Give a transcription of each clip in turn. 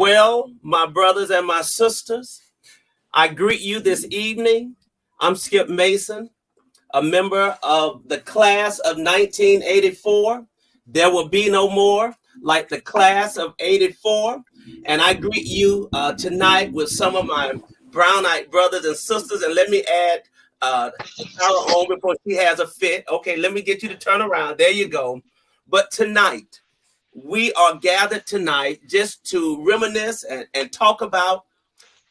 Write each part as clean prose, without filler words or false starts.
Well, my brothers and my sisters, I greet you this evening. I'm Skip Mason, a member of the class of 1984. There will be no more like the class of 84. And I greet you tonight with some of my brown-eyed brothers and sisters. And let me add Tara on before she has a fit. Okay, let me get you to turn around. There you go. But tonight, we are gathered tonight just to reminisce and talk about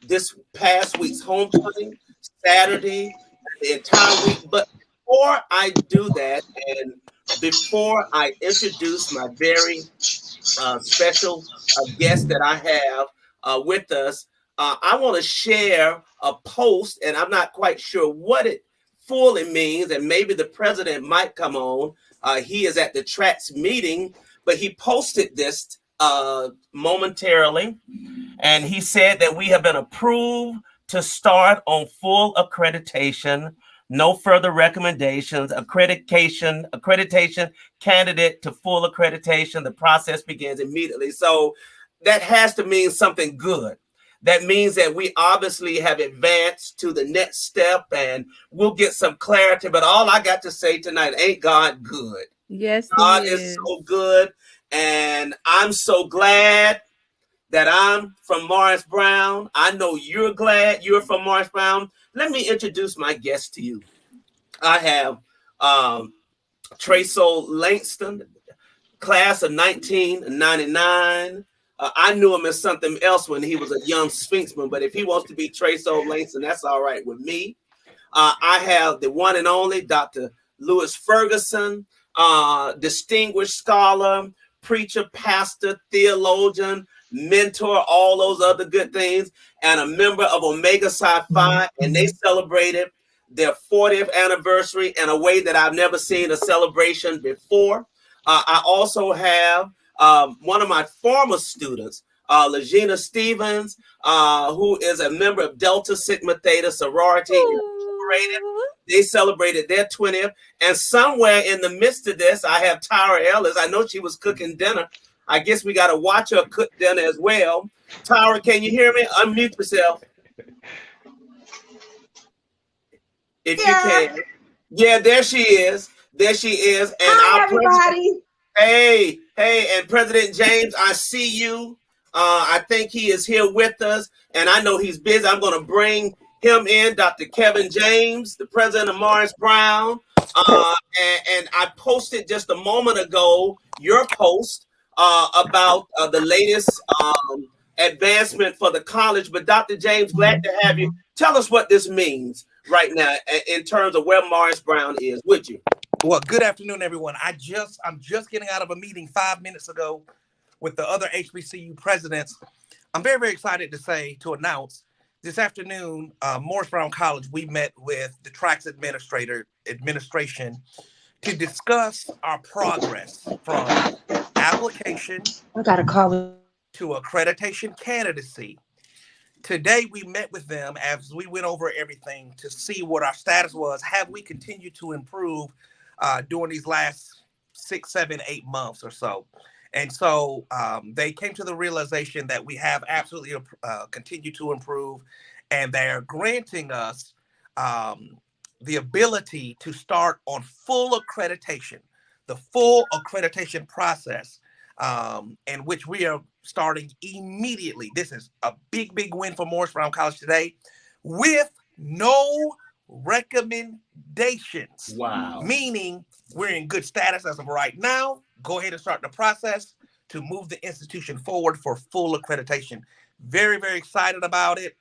this past week's homecoming, Saturday, the entire week. But before I do that, and before I introduce my very special guest that I have with us, I want to share a post, and I'm not quite sure what it fully means, and maybe the president might come on. He is at the TRACS meeting, but he posted this momentarily, and he said that we have been approved to start on full accreditation. No further recommendations. Accreditation candidate to full accreditation. The process begins immediately. So that has to mean something good. That means that we obviously have advanced to the next step, and we'll get some clarity. But all I got to say tonight, ain't God good? Yes, God is so good, and I'm so glad that I'm from Morris Brown. I know you're glad you're from Morris Brown. Let me introduce my guest to you. I have Traso Langston, class of 1999. I knew him as something else when he was a young Sphinxman, but if he wants to be Traso Langston, that's all right with me. I have the one and only Dr. Lewis Ferguson, distinguished scholar, preacher, pastor, theologian, mentor, all those other good things, and a member of Omega Psi Phi, and they celebrated their 40th anniversary in a way that I've never seen a celebration before. I also have one of my former students, Legina Stevens, who is a member of Delta Sigma Theta Sorority Incorporated. They celebrated their 20th. And somewhere in the midst of this, I have Tyra Ellis. I know she was cooking dinner. I guess we got to watch her cook dinner as well. Tyra, can you hear me? Unmute yourself. If you can. Yeah, there she is. There she is. And hi, everybody. Hey, and President James, I see you. I think he is here with us, and I know he's busy. I'm going to bring him in, Dr. Kevin James, the president of Morris Brown. And I posted just a moment ago your post about the latest advancement for the college. But Dr. James, glad to have you. Tell us what this means right now in terms of where Morris Brown is, would you? Well, good afternoon, everyone. I'm just getting out of a meeting 5 minutes ago with the other HBCU presidents. I'm very, very excited to announce this afternoon, Morris Brown College, we met with the TRACS administration to discuss our progress from application to accreditation candidacy. Today, we met with them as we went over everything to see what our status was. Have we continued to improve during these last 6, 7, 8 months or so? And so they came to the realization that we have absolutely continued to improve, and they're granting us the ability to start on full accreditation, the full accreditation process, in which we are starting immediately. This is a big, big win for Morris Brown College today with no recommendations. Wow. Meaning we're in good status as of right now. Go ahead and start the process to move the institution forward for full accreditation. Very, very excited about it.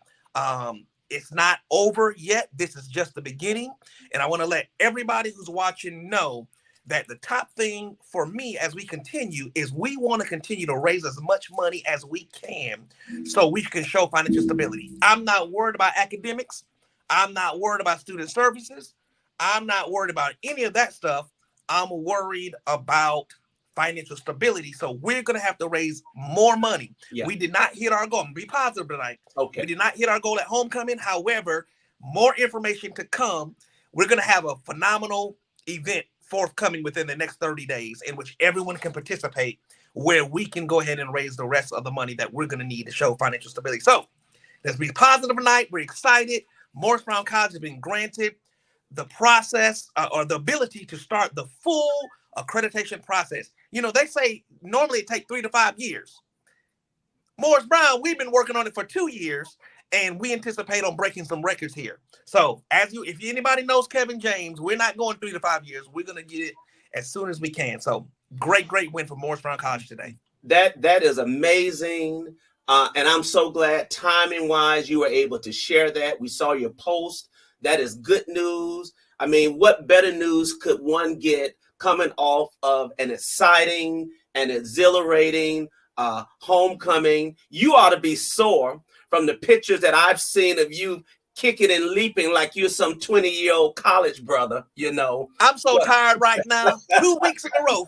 It's not over yet. This is just the beginning. And I want to let everybody who's watching know that the top thing for me as we continue is we want to continue to raise as much money as we can so we can show financial stability. I'm not worried about academics. I'm not worried about student services. I'm not worried about any of that stuff. I'm worried about financial stability. So we're going to have to raise more money. Yeah. We did not hit our goal. I'm going to be positive tonight. Okay. We did not hit our goal at homecoming. However, more information to come. We're going to have a phenomenal event forthcoming within the next 30 days in which everyone can participate, where we can go ahead and raise the rest of the money that we're going to need to show financial stability. So let's be positive tonight. We're excited. Morris Brown College has been granted the process or the ability to start the full accreditation process. You know, they say normally it takes 3 to 5 years. Morris Brown, we've been working on it for 2 years, and we anticipate on breaking some records here. So if anybody knows Kevin James, we're not going 3 to 5 years. We're going to get it as soon as we can. So great win for Morris Brown College today. That is amazing. And I'm so glad timing wise, you were able to share that. We saw your post. That is good news. I mean, what better news could one get coming off of an exciting and exhilarating homecoming? You ought to be sore from the pictures that I've seen of you kicking and leaping like you're some 20-year-old college brother, you know. I'm so tired right now. 2 weeks in a row.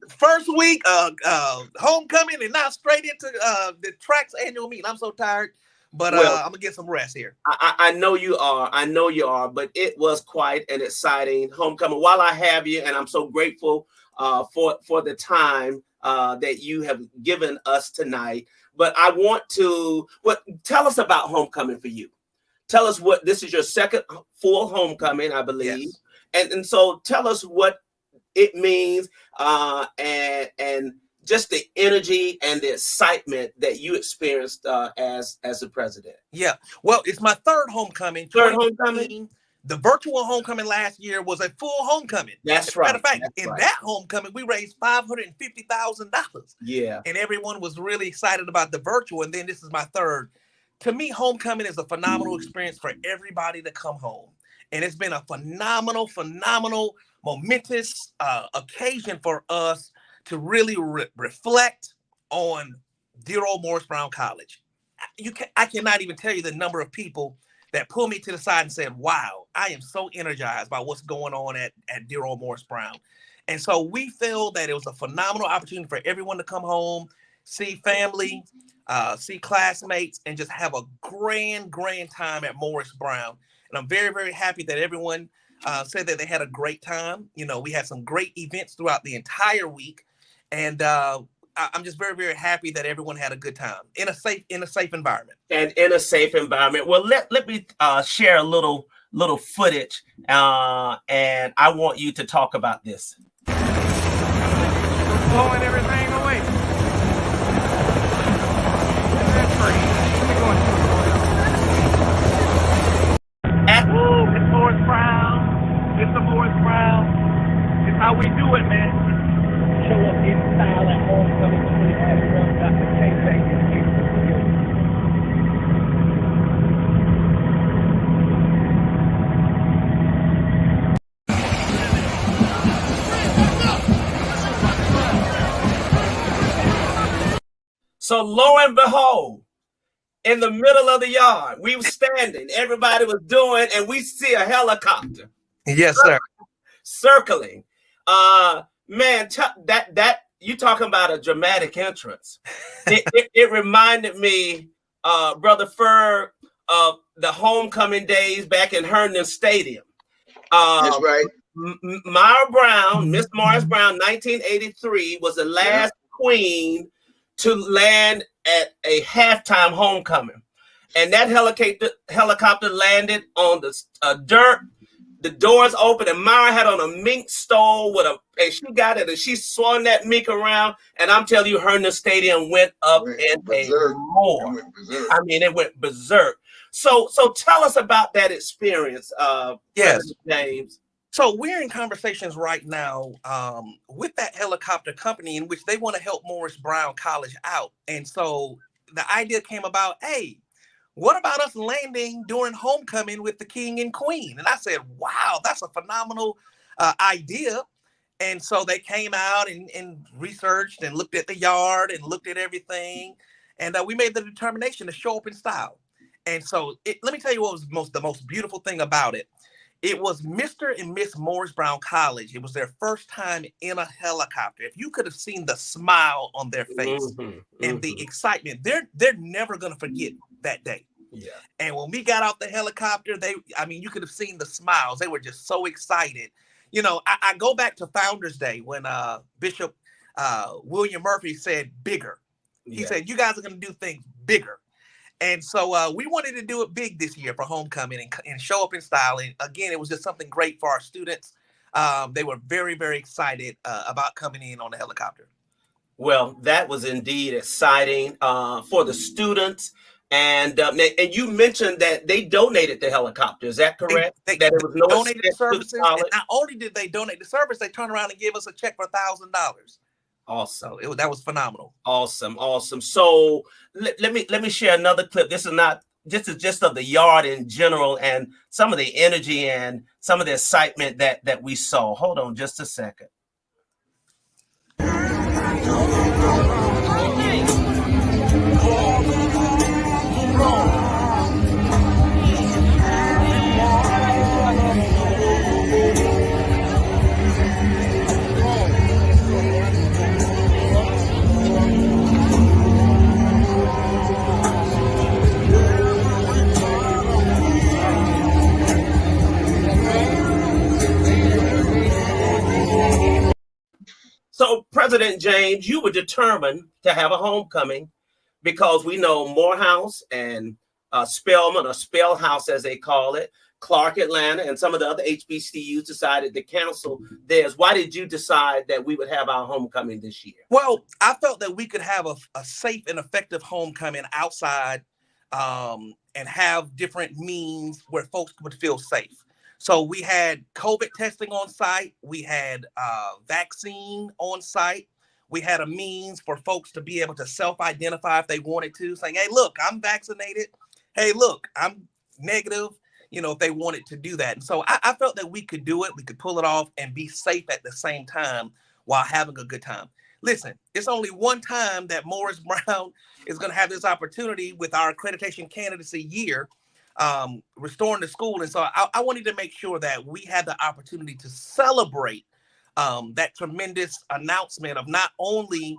First week, homecoming, and now straight into the track's annual meeting. I'm so tired, but I'm going to get some rest here. I know you are. I know you are, but it was quite an exciting homecoming. While I have you, and I'm so grateful for the time that you have given us tonight, but I want to tell us about homecoming for you. Tell us this is your second full homecoming, I believe. Yes. And so tell us what it means and just the energy and the excitement that you experienced as the president. Yeah, well, it's my third homecoming. Third homecoming? The virtual homecoming last year was a full homecoming. That's right. Matter of fact, that homecoming, we raised $550,000. Yeah. And everyone was really excited about the virtual. And then this is my third. To me, homecoming is a phenomenal experience for everybody to come home. And it's been a phenomenal, momentous occasion for us to really reflect on dear old Morris Brown College. I cannot even tell you the number of people that pulled me to the side and said, wow, I am so energized by what's going on at dear old Morris Brown. And so we feel that it was a phenomenal opportunity for everyone to come home, see family, see classmates, and just have a grand time at Morris Brown. And I'm very, very happy that everyone said that they had a great time. You know, we had some great events throughout the entire week. And I'm just very, very happy that everyone had a good time in a safe environment. And in a safe environment. Well, let me share a little footage, and I want you to talk about this. Blowing everything away. That's great. It's Morris Brown. It's the Morris Brown. It's how we do it, man. Show up in style at homecoming 2021. Dr. K-Bang is here. So lo and behold, in the middle of the yard, we were standing, everybody was doing, and we see a helicopter. Yes, sir. Circling. Man, that you talking about a dramatic entrance. It reminded me, Brother Ferg, of the homecoming days back in Herndon Stadium. That's right. Myra Brown, Miss Morris Brown, 1983, was the last queen to land at a halftime homecoming. And that helicopter landed on the dirt. The doors open, and Myra had on a mink stole and she got it, and she swung that mink around, and I'm telling you, Herndon Stadium went up in a roar. I mean, it went berserk. So tell us about that experience, yes, James. So we're in conversations right now with that helicopter company in which they want to help Morris Brown College out. And so the idea came about, hey, what about us landing during homecoming with the king and queen? And I said, wow, that's a phenomenal idea. And so they came out and researched and looked at the yard and looked at everything. And we made the determination to show up in style. And so let me tell you what was the most beautiful thing about it. It was Mr. and Miss Morris Brown College. It was their first time in a helicopter. If you could have seen the smile on their face and the excitement, they're never going to forget that day. Yeah. And when we got out the helicopter, you could have seen the smiles. They were just so excited. you know, I go back to Founders Day when Bishop William Murphy said bigger. He said, you guys are going to do things bigger. And so we wanted to do it big this year for homecoming and show up in style. And again, it was just something great for our students. They were very, very excited about coming in on the helicopter. Well, that was indeed exciting for the students. And you mentioned that they donated the helicopter. Is that correct? They that it was no donated the services. And not only did they donate the service, they turned around and gave us a check for $1,000. Awesome. So that was phenomenal. Awesome. So let me share another clip. This is just of the yard in general and some of the energy and some of the excitement that we saw. Hold on just a second. So, President James, you were determined to have a homecoming because we know Morehouse and Spelman, or Spellhouse as they call it, Clark Atlanta, and some of the other HBCUs decided to cancel theirs. Why did you decide that we would have our homecoming this year? Well, I felt that we could have a safe and effective homecoming outside and have different means where folks would feel safe. So we had COVID testing on site. We had vaccine on site. We had a means for folks to be able to self-identify if they wanted to, saying, hey, look, I'm vaccinated. Hey, look, I'm negative, you know, if they wanted to do that. And so I felt that we could do it. We could pull it off and be safe at the same time while having a good time. Listen, it's only one time that Morris Brown is going to have this opportunity with our accreditation candidacy year, restoring the school. And so I wanted to make sure that we had the opportunity to celebrate that tremendous announcement of not only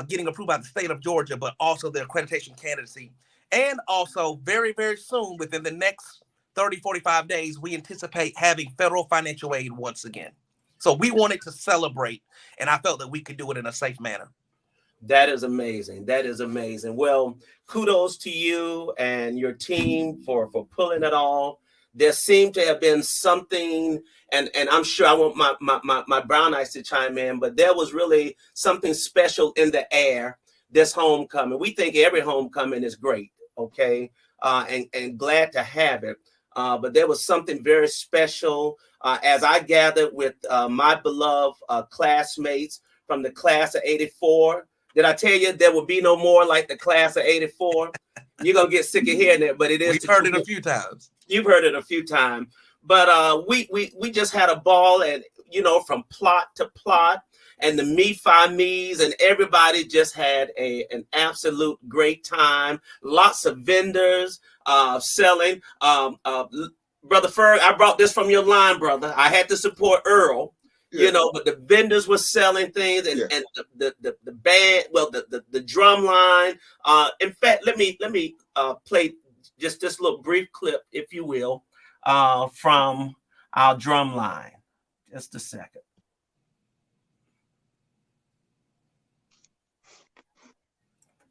getting approved by the state of Georgia, but also the accreditation candidacy. And also very, very soon, within the next 30, 45 days, we anticipate having federal financial aid once again. So we wanted to celebrate, and I felt that we could do it in a safe manner. That is amazing. That is amazing. Well, kudos to you and your team for pulling it all. There seemed to have been something, and I'm sure I want my brown eyes to chime in, but there was really something special in the air this homecoming. We think every homecoming is great, okay, and glad to have it. But there was something very special as I gathered with my beloved classmates from the class of 84. Did I tell you there will be no more like the class of 84? You're going to get sick of hearing it, but it is. We've heard it a few times. You've heard it a few times. But we just had a ball, and, you know, from plot to plot, and the me-fi-me's, and everybody just had an absolute great time. Lots of vendors selling. Brother Ferg, I brought this from your line, brother. I had to support Earl. Yeah. You know, but the vendors were selling things, and the band, well, the drum line. In fact, let me play just this little brief clip, if you will, from our drum line. Just a second.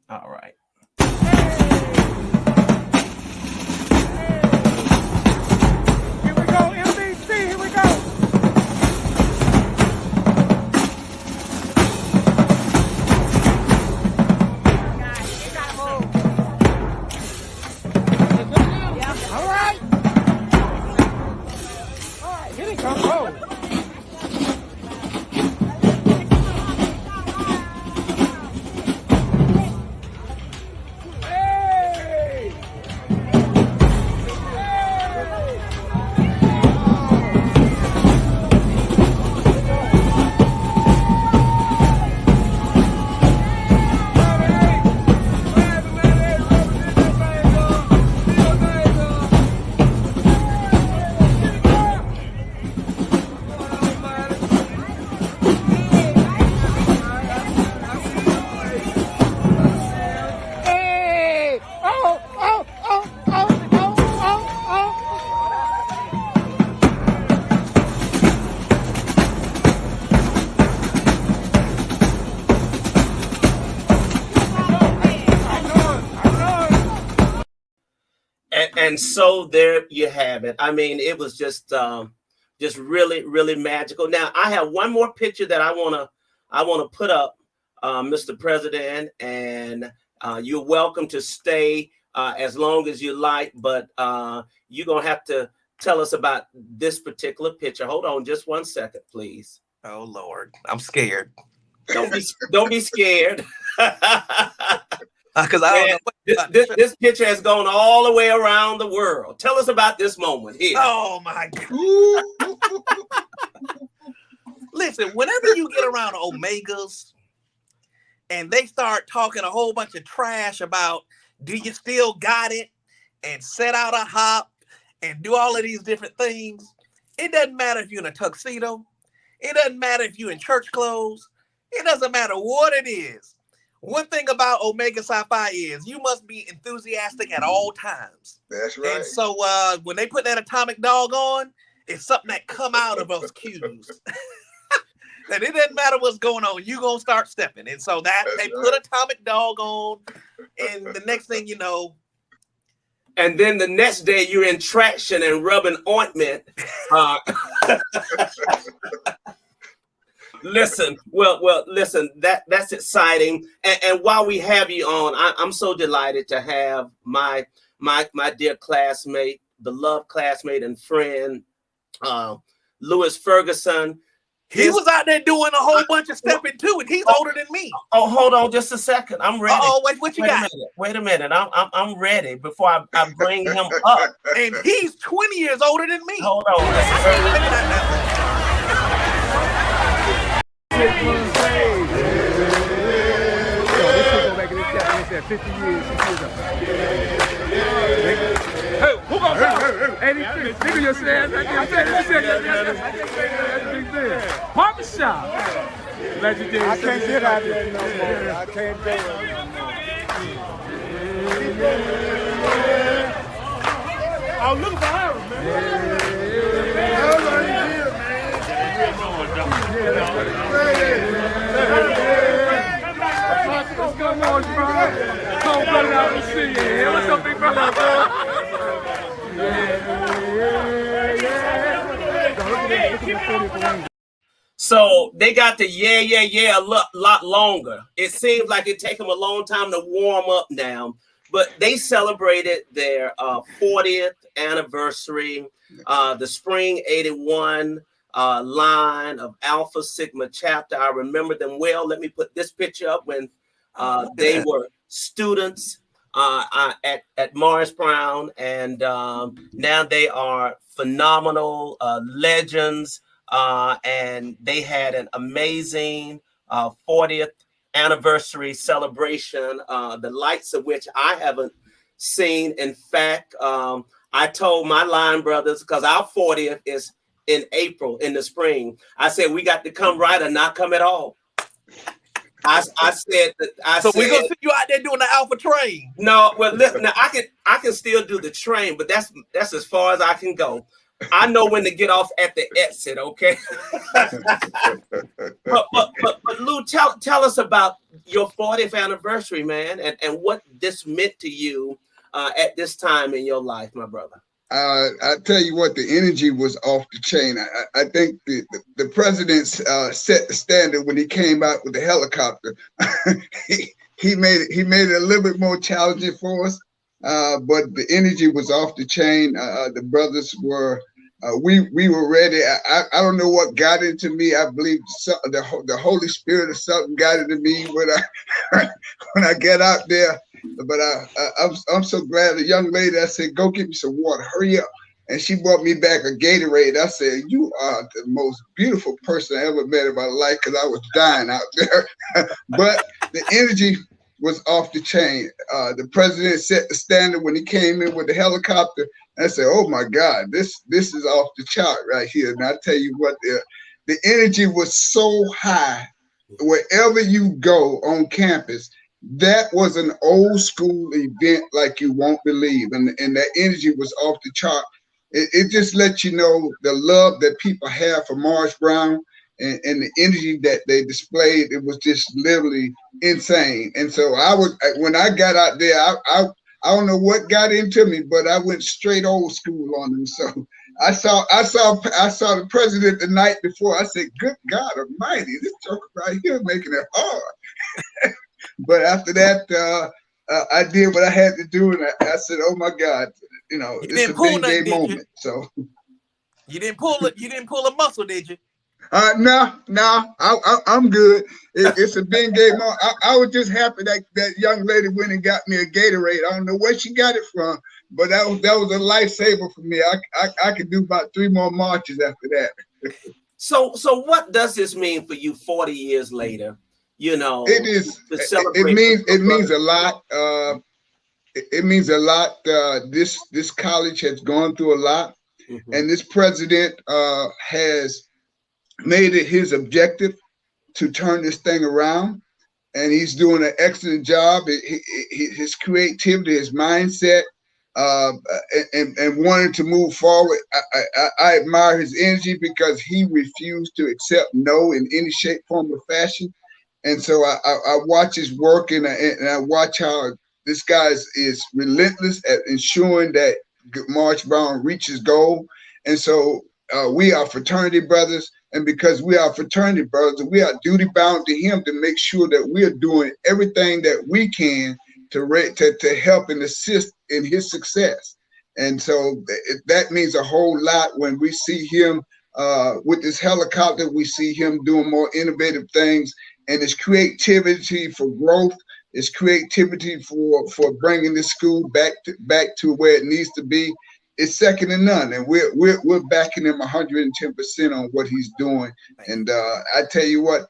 All right. Here we go, MBC, here we go. And so there you have it. I mean, it was just really, really magical. Now I have one more picture that I wanna put up, Mr. President, and you're welcome to stay as long as you like, but you're gonna have to tell us about this particular picture. Hold on just 1 second, please. Oh Lord, I'm scared. Don't be scared. Because I don't know this picture has gone all the way around the world. Tell us about this moment here. Oh my God. Listen, whenever you get around Omegas and they start talking a whole bunch of trash about, do you still got it? And set out a hop and do all of these different things. It doesn't matter if you're in a tuxedo. It doesn't matter if you're in church clothes. It doesn't matter what it is. One thing about Omega Psi Phi is you must be enthusiastic at all times. That's right. And so when they put that atomic dog on, it's something that come out of us cues. That it doesn't matter what's going on, you gonna start stepping. And so that they put atomic dog on, and the next thing you know. And then the next day you're in traction and rubbing ointment. Listen, listen, that's exciting. And while we have you on, I'm so delighted to have my dear classmate, beloved classmate and friend, Louis Ferguson. He was out there doing a whole bunch of stepping too, and he's older than me. Oh, hold on just a second. I'm ready. Oh, what you got? Wait a minute. I'm ready before I bring him up. And he's 20 years older than me. Hold on. Said 50 years. Hey, who gon' go? 83. Nigga, you said that's a big thing. Barber shop. Legendary. I can't get out there no more. I can't do it. I was looking for Harris, man. Come on, bro. Come brother out and see you. What's up, big brother, bro? So they got the yeah a lot longer. It seems like it take them a long time to warm up now, but they celebrated their 40th anniversary, the spring '81 line of Alpha Sigma chapter. I remember them well. Let me put this picture up when they were students at Morris Brown, and now they are phenomenal legends, and they had an amazing 40th anniversary celebration, the likes of which I haven't seen. In fact, I told my line brothers, because our 40th is in April, in the spring, I said we got to come right or not come at all. I said that. So we're gonna see you out there doing the Alpha train. No, well, listen. Now I can still do the train, but that's as far as I can go. I know when to get off at the exit. Okay. but Lou, tell us about your 40th anniversary, man, and what this meant to you at this time in your life, my brother. I tell you what, the energy was off the chain. I think the president set the standard when he came out with the helicopter. he made it a little bit more challenging for us, but the energy was off the chain. The brothers were, we were ready. I don't know what got into me. I believe the Holy Spirit or something got into me when I get out there. But I'm so glad. The young lady, I said, go get me some water, hurry up. And she brought me back a Gatorade. I said, you are the most beautiful person I ever met in my life, because I was dying out there. But the energy was off the chain. The president set the standard when he came in with the helicopter. And I said, oh my God, this is off the chart right here. And I tell you what, the energy was so high. Wherever you go on campus, that was an old school event like you won't believe. And that energy was off the chart. It just lets you know the love that people have for Morris Brown and the energy that they displayed. It was just literally insane. And so when I got out there, I don't know what got into me, but I went straight old school on him. So I saw the president the night before. I said, "Good God Almighty, this joker right here making it hard." But after that, I did what I had to do, and I said, "Oh my God, it's a big day moment." So you didn't pull it. You didn't pull a muscle, did you? No, I'm good. It's a big game. I was just happy that young lady went and got me a Gatorade. I don't know where she got it from, but that was a lifesaver for me. I could do about 3 more marches after that. So what does this mean for you 40 years later? It is. It means a lot. It means a lot. This college has gone through a lot, and this president has made it his objective to turn this thing around, and he's doing an excellent job. His creativity, his mindset, and wanting to move forward. I admire his energy because he refused to accept no in any shape, form, or fashion. And so I watch his work, and I watch how this guy is relentless at ensuring that Morris Brown reaches goal. And so we are fraternity brothers. And because we are fraternity brothers, we are duty bound to him to make sure that we are doing everything that we can to help and assist in his success. And so that means a whole lot when we see him with this helicopter. We see him doing more innovative things, and his creativity for growth, his creativity for bringing the school back to where it needs to be. It's second to none, and we're backing him 110% on what he's doing. And I tell you what,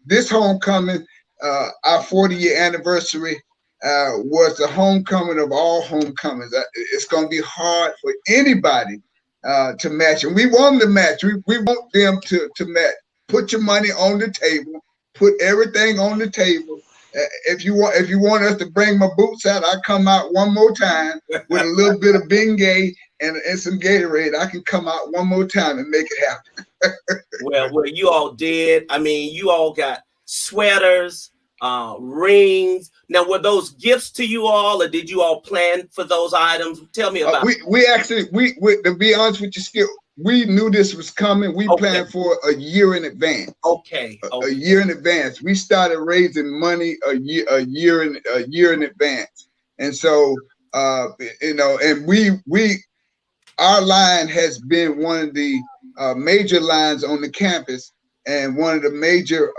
this homecoming, our 40-year anniversary, was the homecoming of all homecomings. It's going to be hard for anybody to match, and we want them to match. We want them to match. Put your money on the table. Put everything on the table. If you want us to bring my boots out, I come out one more time with a little bit of Bengay and some Gatorade. I can come out one more time and make it happen. Well, you all did. I mean, you all got sweaters, rings. Now, were those gifts to you all, or did you all plan for those items? Tell me about it. We actually, to be honest with you, Skip, we knew this was coming. We planned for a year in advance. Okay. A year in advance. We started raising money a year in advance. And so and our line has been one of the major lines on the campus and one of the major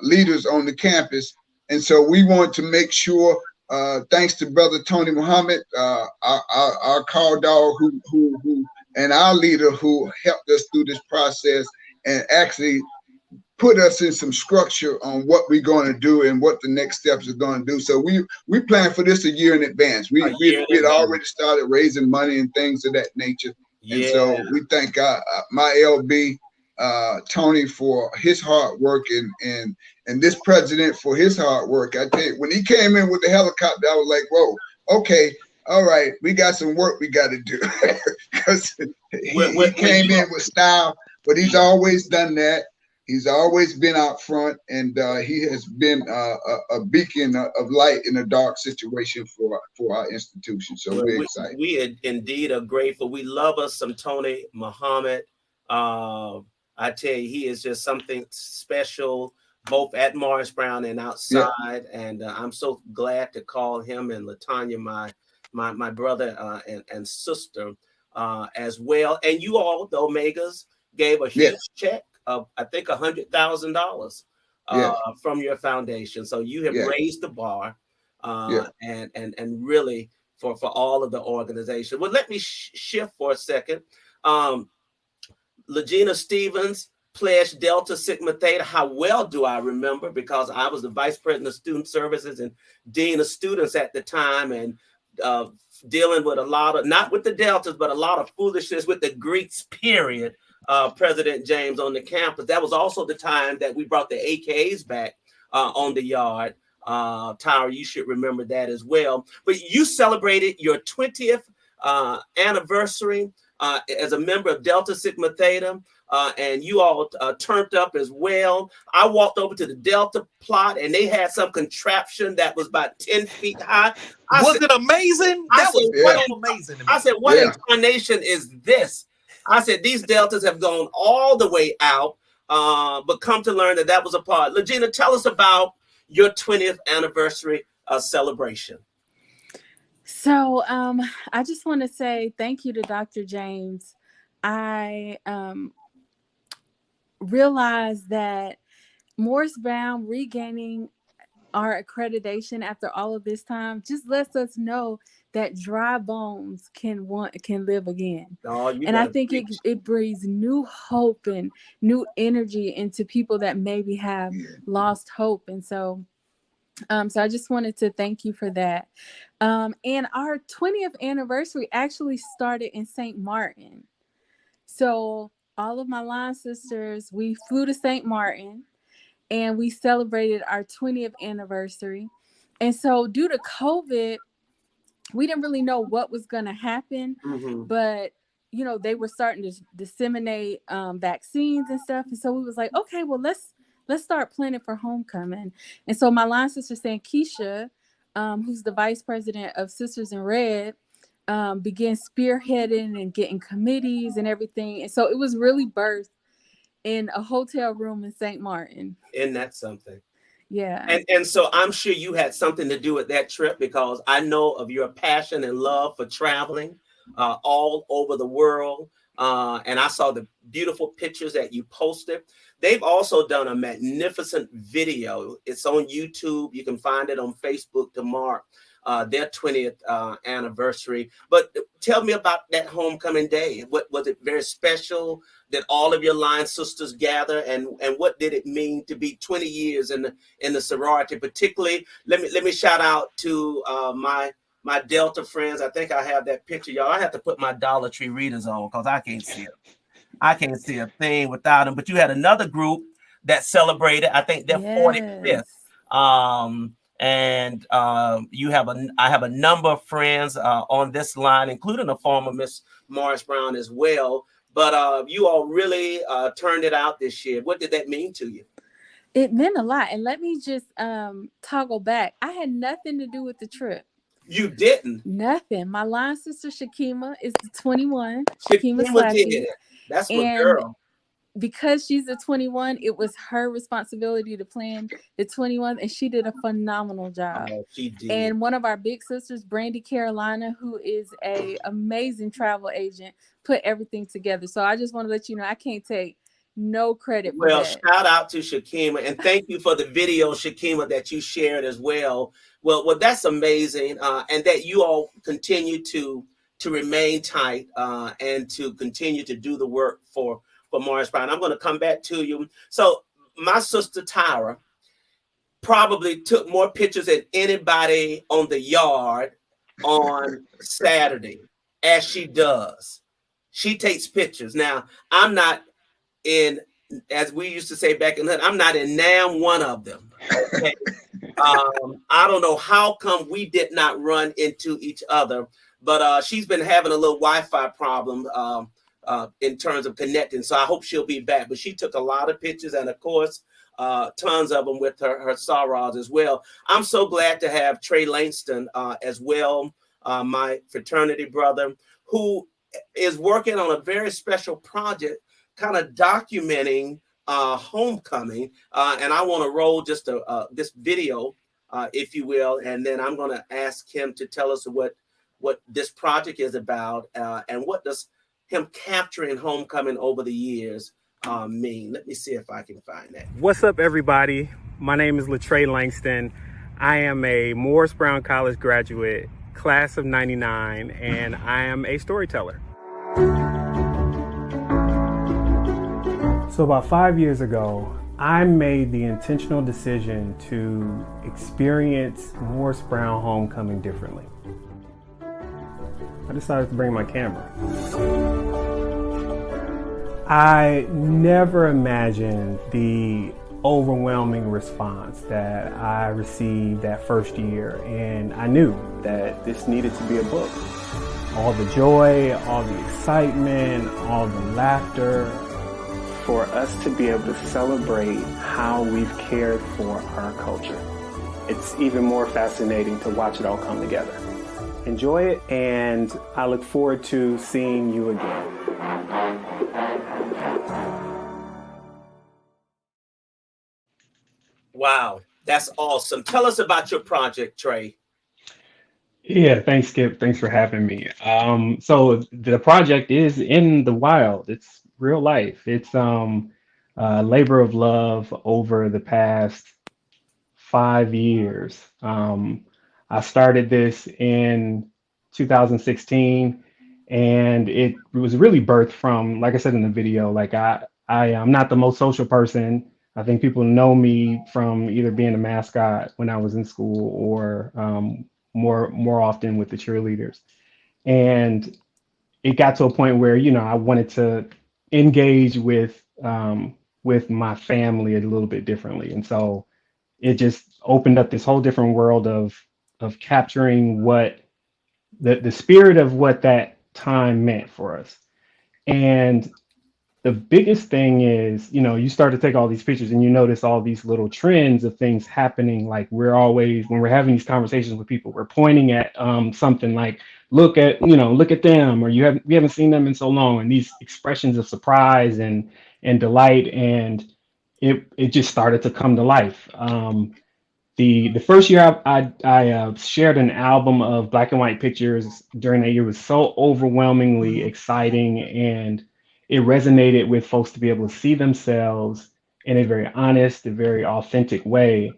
leaders on the campus. And so we want to make sure, thanks to Brother Tony Muhammad, our call dog who and our leader who helped us through this process and actually put us in some structure on what we're going to do and what the next steps are going to do. So we plan for this a year in advance. We had already started raising money and things of that nature. Yeah. And so we thank my LB, Tony, for his hard work and this president for his hard work. I tell you, when he came in with the helicopter, I was like, whoa, okay. All right, we got some work we got to do. Because he came in with style, but he's always done that. He's always been out front, and he has been a beacon of light in a dark situation for our institution. So we're excited. We indeed are grateful. We love us some Tony Muhammad. I tell you, he is just something special, both at Morris Brown and outside. Yeah. And I'm so glad to call him and Latanya my brother and sister as well. And you all, the Omegas, gave a huge check of, I think, $100,000 from your foundation. So you have raised the bar and really for all of the organization. Well, let me shift for a second. Legina Stevens pledged Delta Sigma Theta. How well do I remember? Because I was the vice president of student services and dean of students at the time, and dealing with a lot of, not with the Deltas, but a lot of foolishness with the Greeks, period. President James on the campus. That was also the time that we brought the AKs back on the yard. Tyra, you should remember that as well. But you celebrated your 20th anniversary as a member of Delta Sigma Theta, and you all turned up as well. I walked over to the Delta plot, and they had some contraption that was about 10 feet high. Was it amazing? That was amazing. I said, what incarnation is this? I said, these Deltas have gone all the way out, but come to learn that was a part. Legina, tell us about your 20th anniversary celebration. So I just want to say thank you to Dr. James. I realized that Morris Brown regaining our accreditation after all of this time just lets us know that dry bones can live again. And I think it breathes new hope and new energy into people that maybe have lost hope. And so I just wanted to thank you for that. And our 20th anniversary actually started in St. Martin. So all of my line sisters, we flew to St. Martin and we celebrated our 20th anniversary. And so due to COVID, we didn't really know what was going to happen, but they were starting to disseminate vaccines and stuff. And so we was like, okay, well, let's start planning for homecoming. And so my line sister, Sankeisha, who's the vice president of Sisters in Red, began spearheading and getting committees and everything. And so it was really birthed in a hotel room in St. Martin. Isn't that something? Yeah. And so I'm sure you had something to do with that trip, because I know of your passion and love for traveling all over the world. And I saw the beautiful pictures that you posted. They've also done a magnificent video. It's on YouTube. You can find it on Facebook to mark their 20th anniversary. But tell me about that homecoming day. What was it very special? Did all of your line sisters gather, and what did it mean to be 20 years in the sorority? Particularly, let me shout out to my Delta friends. I think I have that picture, y'all. I have to put my Dollar Tree readers on because I can't see it. I can't see a thing without them. But you had another group that celebrated, I think, their 45th. And I have a number of friends on this line, including a former Miss Morris Brown as well. But you all really turned it out this year. What did that mean to you? It meant a lot. And let me just toggle back. I had nothing to do with the trip. You didn't? Nothing. My line sister Shakima is the 21. Shakima did it. That's my girl. Because she's the 21, it was her responsibility to plan the 21, and she did a phenomenal job. Oh, she did. And one of our big sisters, Brandy Carolina, who is an amazing travel agent, put everything together. So I just want to let you know, I can't take no credit for that. Shout out to Shakima, and thank you for the video, Shakima, that you shared as well. Well, that's amazing, and that you all continue to remain tight and to continue to do the work for Morris Brown. I'm going to come back to you. So my sister Tyra probably took more pictures than anybody on the yard on Saturday, as she does. She takes pictures. Now, I'm not in, as we used to say back in the, I'm not in now one of them. Okay? I don't know how come we did not run into each other, but she's been having a little Wi-Fi problem in terms of connecting. So I hope she'll be back. But she took a lot of pictures, and of course, tons of them with her sorors as well. I'm so glad to have Trey Langston as well, my fraternity brother, who is working on a very special project, kind of documenting homecoming. And I want to roll just this video, if you will, and then I'm going to ask him to tell us what this project is about and what does him capturing homecoming over the years mean. Let me see if I can find that. What's up, everybody? My name is Latrey Langston. I am a Morris Brown College graduate, class of 99, and I am a storyteller. So about 5 years ago, I made the intentional decision to experience Morris Brown homecoming differently. I decided to bring my camera. I never imagined the overwhelming response that I received that first year, and I knew that this needed to be a book. all the joy, all the excitement, all the laughter, for us to be able to celebrate how we've cared for our culture. It's even more fascinating to watch it all come together. Enjoy it, and I look forward to seeing you again. Wow, that's awesome. Tell us about your project, Trey. Yeah, thanks, Skip. Thanks for having me. So the project is in the wild. It's real life. It's labor of love over the past 5 years. I started this in 2016, and it was really birthed from, like I said in the video, like I'm not the most social person. I think people know me from either being a mascot when I was in school or more often with the cheerleaders. And it got to a point where, I wanted to engage with my family a little bit differently. And so it just opened up this whole different world of capturing what the spirit of what that time meant for us. And the biggest thing is, you start to take all these pictures and you notice all these little trends of things happening. Like we're always, when we're having these conversations with people, we're pointing at something like, look at them, or we haven't seen them in so long. And these expressions of surprise and delight, and it just started to come to life. The first year I shared an album of black and white pictures during that year was so overwhelmingly exciting, and it resonated with folks to be able to see themselves in a very honest, a very authentic way.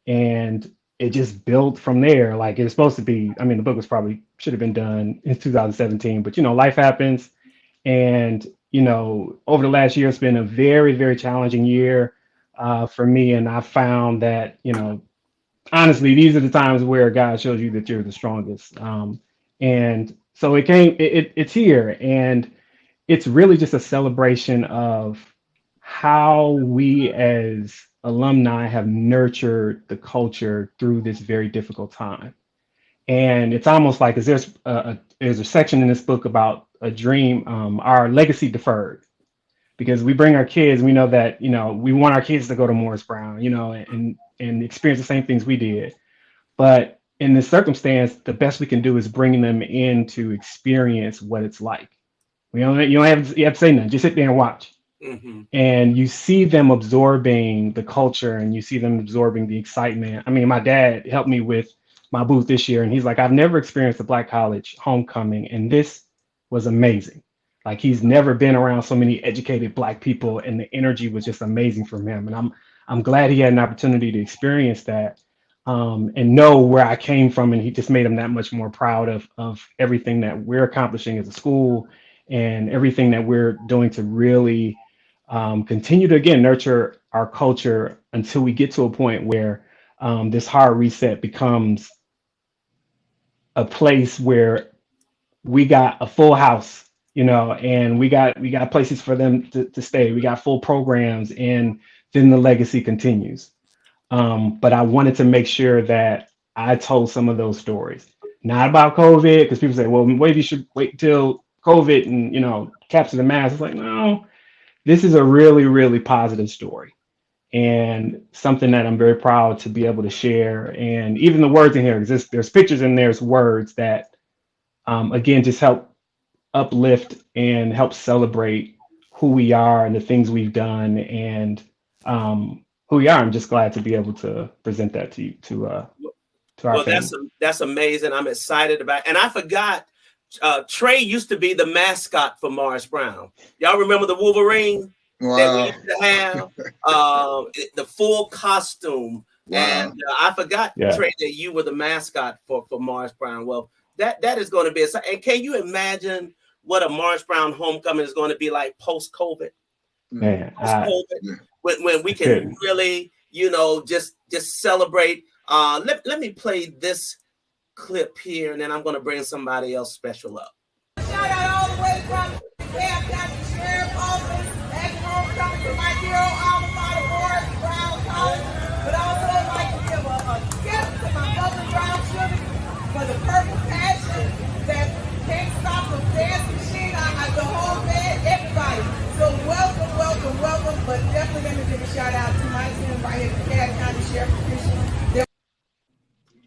And it just built from there. Like it was supposed to be, the book should have been done in 2017, but life happens. And, over the last year, it's been a very, very challenging year for me. And I found that, honestly, these are the times where God shows you that you're the strongest. And so it's here. And it's really just a celebration of how we as alumni have nurtured the culture through this very difficult time. And it's almost like, there's a section in this book about a dream, our legacy deferred, because we bring our kids, we know that, we want our kids to go to Morris Brown, and experience the same things we did. But in this circumstance, the best we can do is bring them in to experience what it's like. You don't have to say nothing. Just sit there and watch. Mm-hmm. And you see them absorbing the culture, and you see them absorbing the excitement. My dad helped me with my booth this year, and he's like, I've never experienced a Black college homecoming, and this was amazing. Like he's never been around so many educated Black people, and the energy was just amazing from him. And I'm glad he had an opportunity to experience that and know where I came from. And he just made him that much more proud of everything that we're accomplishing as a school, and everything that we're doing to really continue to, again, nurture our culture until we get to a point where this hard reset becomes a place where we got a full house, and we got places for them to stay. We got full programs, and then the legacy continues. But I wanted to make sure that I told some of those stories, not about COVID, because people say, well, maybe you should wait till COVID and, capture the mass. It's like, no, this is a really, really positive story, and something that I'm very proud to be able to share. And even the words in here, there's pictures and there's words that, again, just help uplift and help celebrate who we are and the things we've done, and who we are. I'm just glad to be able to present that to you, to our family. That's amazing. I'm excited about it. And I forgot, Trey used to be the mascot for Morris Brown. Y'all remember the Wolverine? Wow. That we used to have the full costume. Wow. And I forgot, Trey, that you were the mascot for Morris Brown. Well, that is going to be and can you imagine what a Morris Brown homecoming is going to be like post-COVID? Man, post-COVID, when we can really, just celebrate. Let me play this clip here, and then I'm going to bring somebody else special up. Shout out all the way from the Camp County Sheriff Office, and homecoming to my dear old alma mater, Morris Brown College. But also I'd like to give a gift to my Governor Brown Sugar for the purple passion that can't stop sheriff position.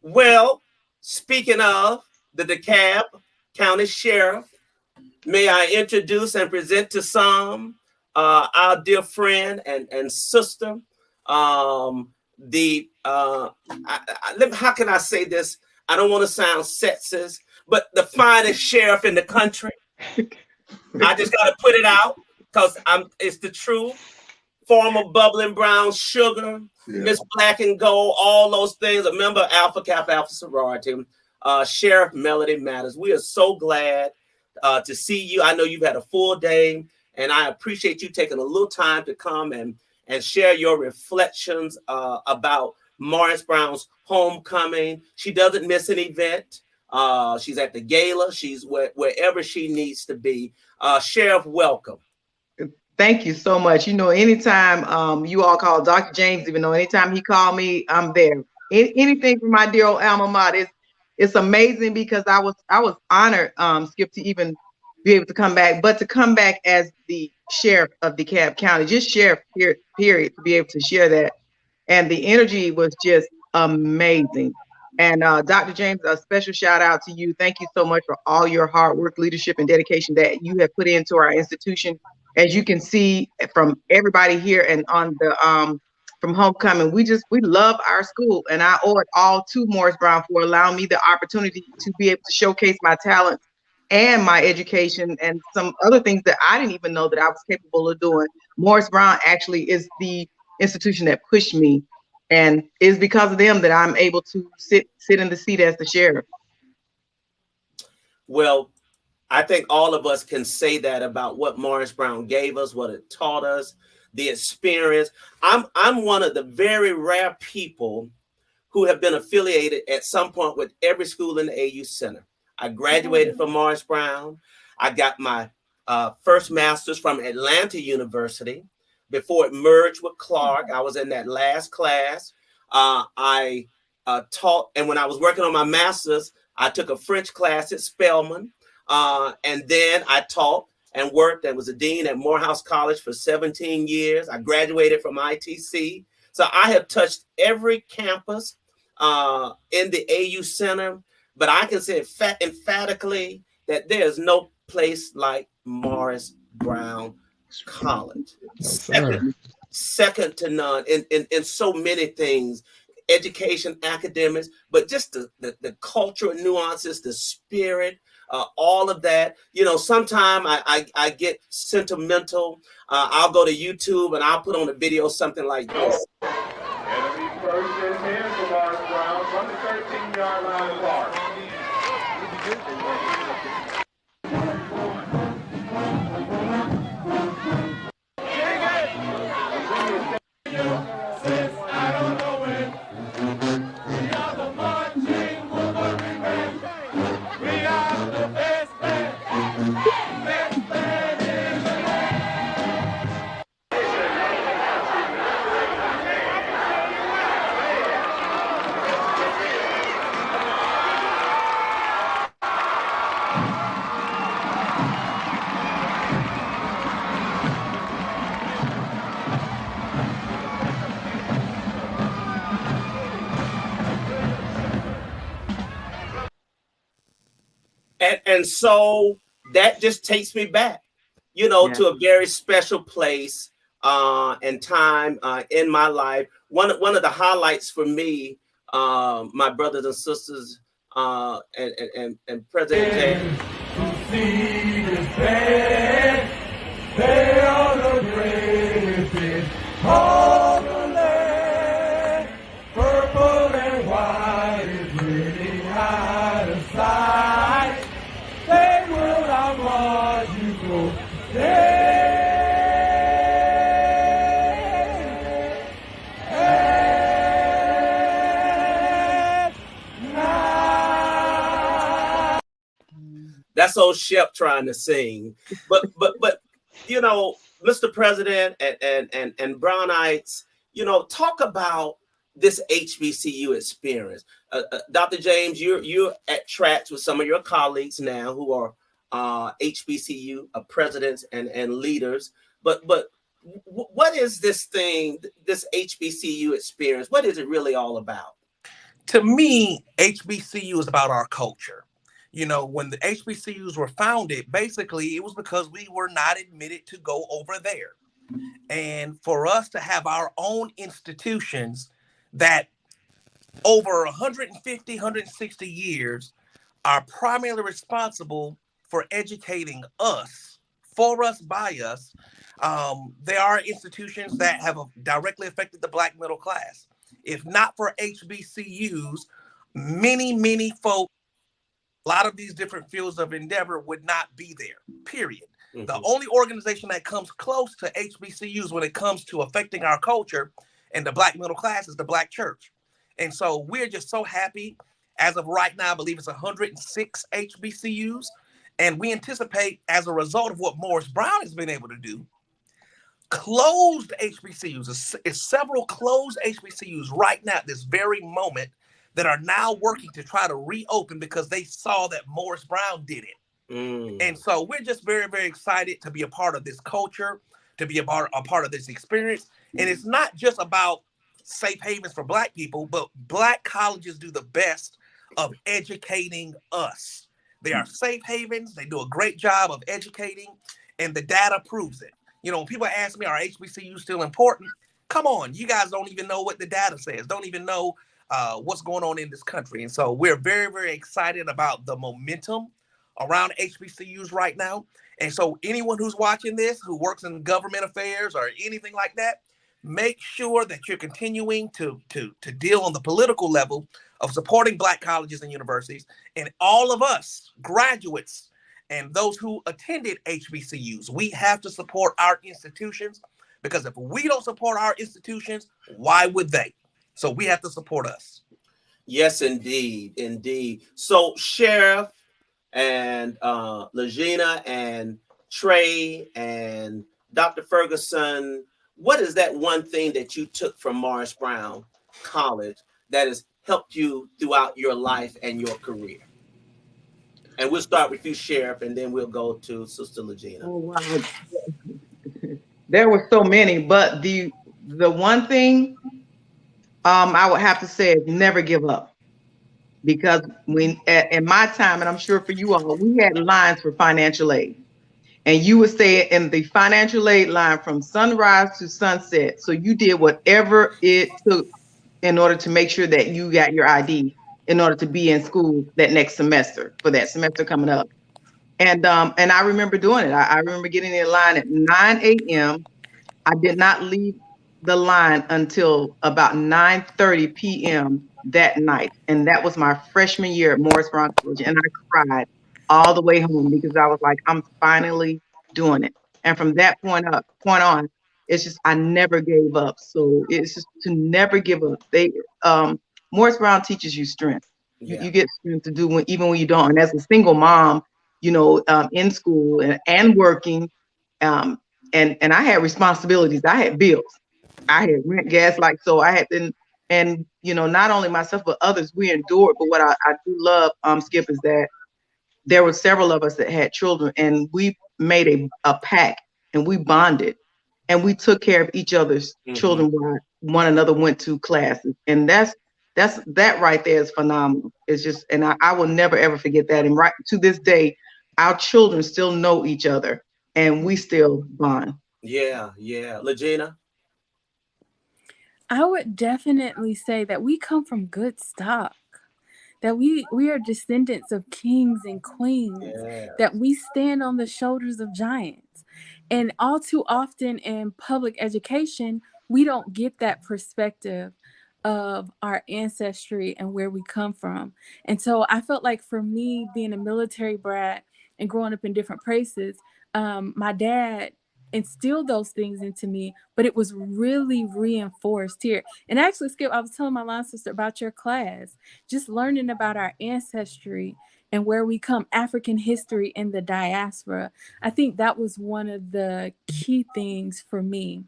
Well, speaking of the DeKalb County Sheriff, may I introduce and present to some our dear friend and sister, how can I say this? I don't want to sound sexist, but the finest sheriff in the country. I just got to put it out because it's the truth. Former Bubbling Brown Sugar, Miss Black and Gold, all those things. A member of Alpha Kappa Alpha Sorority, Sheriff Melody Matters. We are so glad to see you. I know you've had a full day, and I appreciate you taking a little time to come and share your reflections about Morris Brown's homecoming. She doesn't miss an event. She's at the gala. She's wherever she needs to be. Sheriff, welcome. Thank you so much. You know, anytime you all call Dr. James, even though anytime he called me, I'm there. Anything from my dear old alma mater. It's amazing because I was honored, Skip, to even be able to come back, but to come back as the sheriff of DeKalb County, just sheriff period, to be able to share that. And the energy was just amazing. And Dr. James, a special shout out to you. Thank you so much for all your hard work, leadership, and dedication that you have put into our institution. As you can see from everybody here and on the from homecoming, we love our school, and I owe it all to Morris Brown for allowing me the opportunity to be able to showcase my talents and my education and some other things that I didn't even know that I was capable of doing. Morris Brown actually is the institution that pushed me, and it's because of them that I'm able to sit in the seat as the sheriff. Well, I think all of us can say that about what Morris Brown gave us, what it taught us, the experience. I'm one of the very rare people who have been affiliated at some point with every school in the AU Center. I graduated from Morris Brown. I got my first master's from Atlanta University before it merged with Clark. I was in that last class. I taught, and when I was working on my master's, I took a French class at Spelman. And then I taught and worked and was a dean at Morehouse College for 17 years. I graduated from ITC. So I have touched every campus in the AU Center, but I can say emphatically that there's no place like Morris Brown College. Second to none in so many things. Education, academics, but just the cultural nuances, the spirit, all of that. You know, sometimes I get sentimental. I'll go to YouTube and I'll put on a video something like this. Enemy first is here for Morris Brown from the 13-yard line of the park. And so that just takes me back, you know, to a very special place and time in my life. One of the highlights for me, my brothers and sisters, and President James. They are the greatest in all the land. Purple and white is really out of sight. They will outrun you go. That's old Shep trying to sing, but you know, Mr. President and Brownites, you know, talk about this HBCU experience. Dr. James, you're at tracks with some of your colleagues now who are HBCU presidents and leaders. But what is this thing, this HBCU experience? What is it really all about? To me, HBCU is about our culture. You know, when the HBCUs were founded, basically it was because we were not admitted to go over there. And for us to have our own institutions that over 150, 160 years are primarily responsible for educating us, for us, by us. There are institutions that have directly affected the Black middle class. If not for HBCUs, many folk, a lot of these different fields of endeavor would not be there, period. Mm-hmm. The only organization that comes close to HBCUs when it comes to affecting our culture and the Black middle class is the Black church. And so we're just so happy. As of right now, I believe it's 106 HBCUs. And we anticipate, as a result of what Morris Brown has been able to do, closed HBCUs, is several closed HBCUs right now at this very moment that are now working to try to reopen because they saw that Morris Brown did it. And so we're just very, very excited to be a part of this culture, to be a part of this experience. And it's not just about safe havens for Black people, but Black colleges do the best of educating us. They are safe havens. They do a great job of educating, and the data proves it. You know, when people ask me, are HBCUs still important? Come on, you guys don't even know what the data says, don't even know what's going on in this country. And so we're very, very excited about the momentum around HBCUs right now. And so anyone who's watching this, who works in government affairs or anything like that, make sure that you're continuing to deal on the political level of supporting Black colleges and universities. And all of us graduates and those who attended HBCUs, we have to support our institutions, because if we don't support our institutions, why would they? So we have to support us. Yes, indeed. Indeed. So Sheriff and Legina and Trey and Dr. Ferguson, what is that one thing that you took from Morris Brown College that has helped you throughout your life and your career? And we'll start with you, Sheriff, and then we'll go to Sister Legina. Oh, wow. There were so many, but the one thing I would have to say is never give up. Because in my time, and I'm sure for you all, we had lines for financial aid. And you would stay in the financial aid line from sunrise to sunset. So you did whatever it took in order to make sure that you got your ID in order to be in school that next semester, for that semester coming up. And I remember doing it. I remember getting in line at 9 a.m. I did not leave the line until about 9:30 p.m. that night. And that was my freshman year at Morris Brown College. And I cried all the way home because I was like, I'm finally doing it. And from that point on, it's just, I never gave up. So it's just to never give up. Morris Brown teaches you strength. Yeah. You get strength to do even when you don't. And as a single mom, you know, in school and working, and I had responsibilities. I had bills. I had rent, gas, so I had to, and you know, not only myself but others, we endured. But what I do love, Skip, is that there were several of us that had children, and we made a pact, and we bonded, and we took care of each other's children while one another went to classes, and that right there is phenomenal. It's just, and I will never ever forget that. And right to this day, our children still know each other, and we still bond. Yeah. Legina? I would definitely say that we come from good stock, that we are descendants of kings and queens, that we stand on the shoulders of giants. And all too often in public education, we don't get that perspective of our ancestry and where we come from. And so I felt like for me, being a military brat and growing up in different places, my dad instilled those things into me, but it was really reinforced here. And actually, Skip, I was telling my line sister about your class, just learning about our ancestry and where we come, African history in the diaspora. I think that was one of the key things for me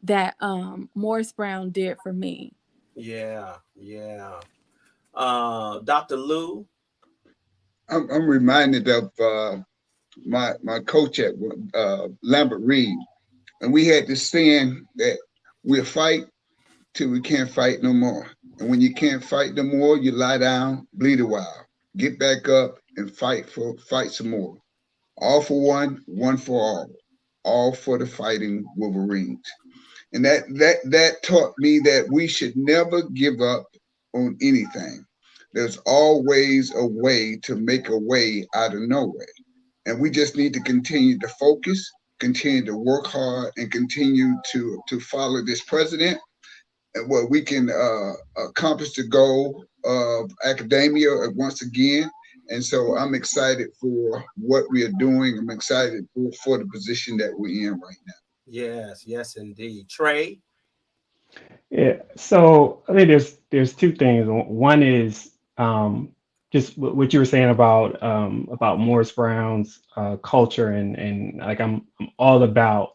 that Morris Brown did for me. Yeah. Dr. Lou? I'm reminded of my coach at Lambert Reed. And we had this saying that we'll fight till we can't fight no more. And when you can't fight no more, you lie down, bleed a while, get back up and fight some more. All for one, one for all for the fighting Wolverines. And that taught me that we should never give up on anything. There's always a way to make a way out of no way. And we just need to continue to focus, continue to work hard, and continue to follow this president, and where we can accomplish the goal of academia once again. And so I'm excited for what we are doing. I'm excited for the position that we're in right now. Yes, indeed. Trey? Yeah. So I think there's two things. One is just what you were saying about Morris Brown's culture, and like I'm all about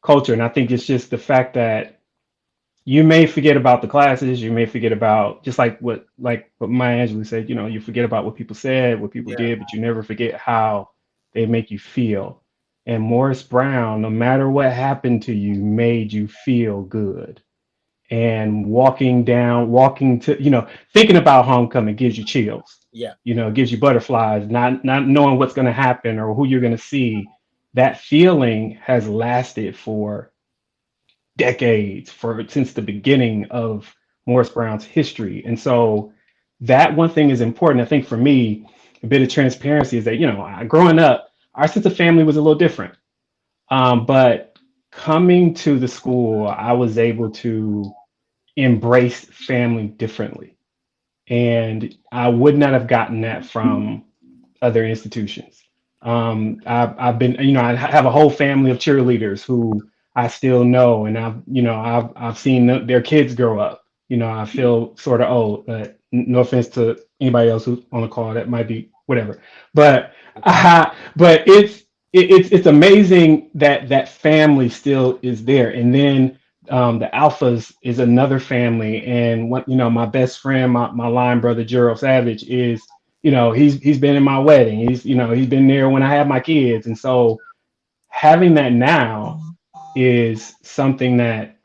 culture. And I think it's just the fact that you may forget about the classes, you may forget about just like what Maya Angelou said, you forget about what people said, what people did, but you never forget how they make you feel. And Morris Brown, no matter what happened to you, made you feel good. And walking to, thinking about homecoming gives you chills. Yeah. It gives you butterflies, not knowing what's going to happen or who you're going to see. That feeling has lasted for decades, since the beginning of Morris Brown's history. And so that one thing is important. I think for me, a bit of transparency is that, growing up, our sense of family was a little different. But coming to the school, I was able to embrace family differently. And I would not have gotten that from other institutions. I've been, I have a whole family of cheerleaders who I still know, and I've seen their kids grow up. I feel sort of old, but no offense to anybody else who's on the call, that might be whatever. But it's amazing that family still is there. And then the Alphas is another family, and what my best friend, my line brother Gerald Savage is, he's been in my wedding. He's been there when I had my kids, and so having that now is something that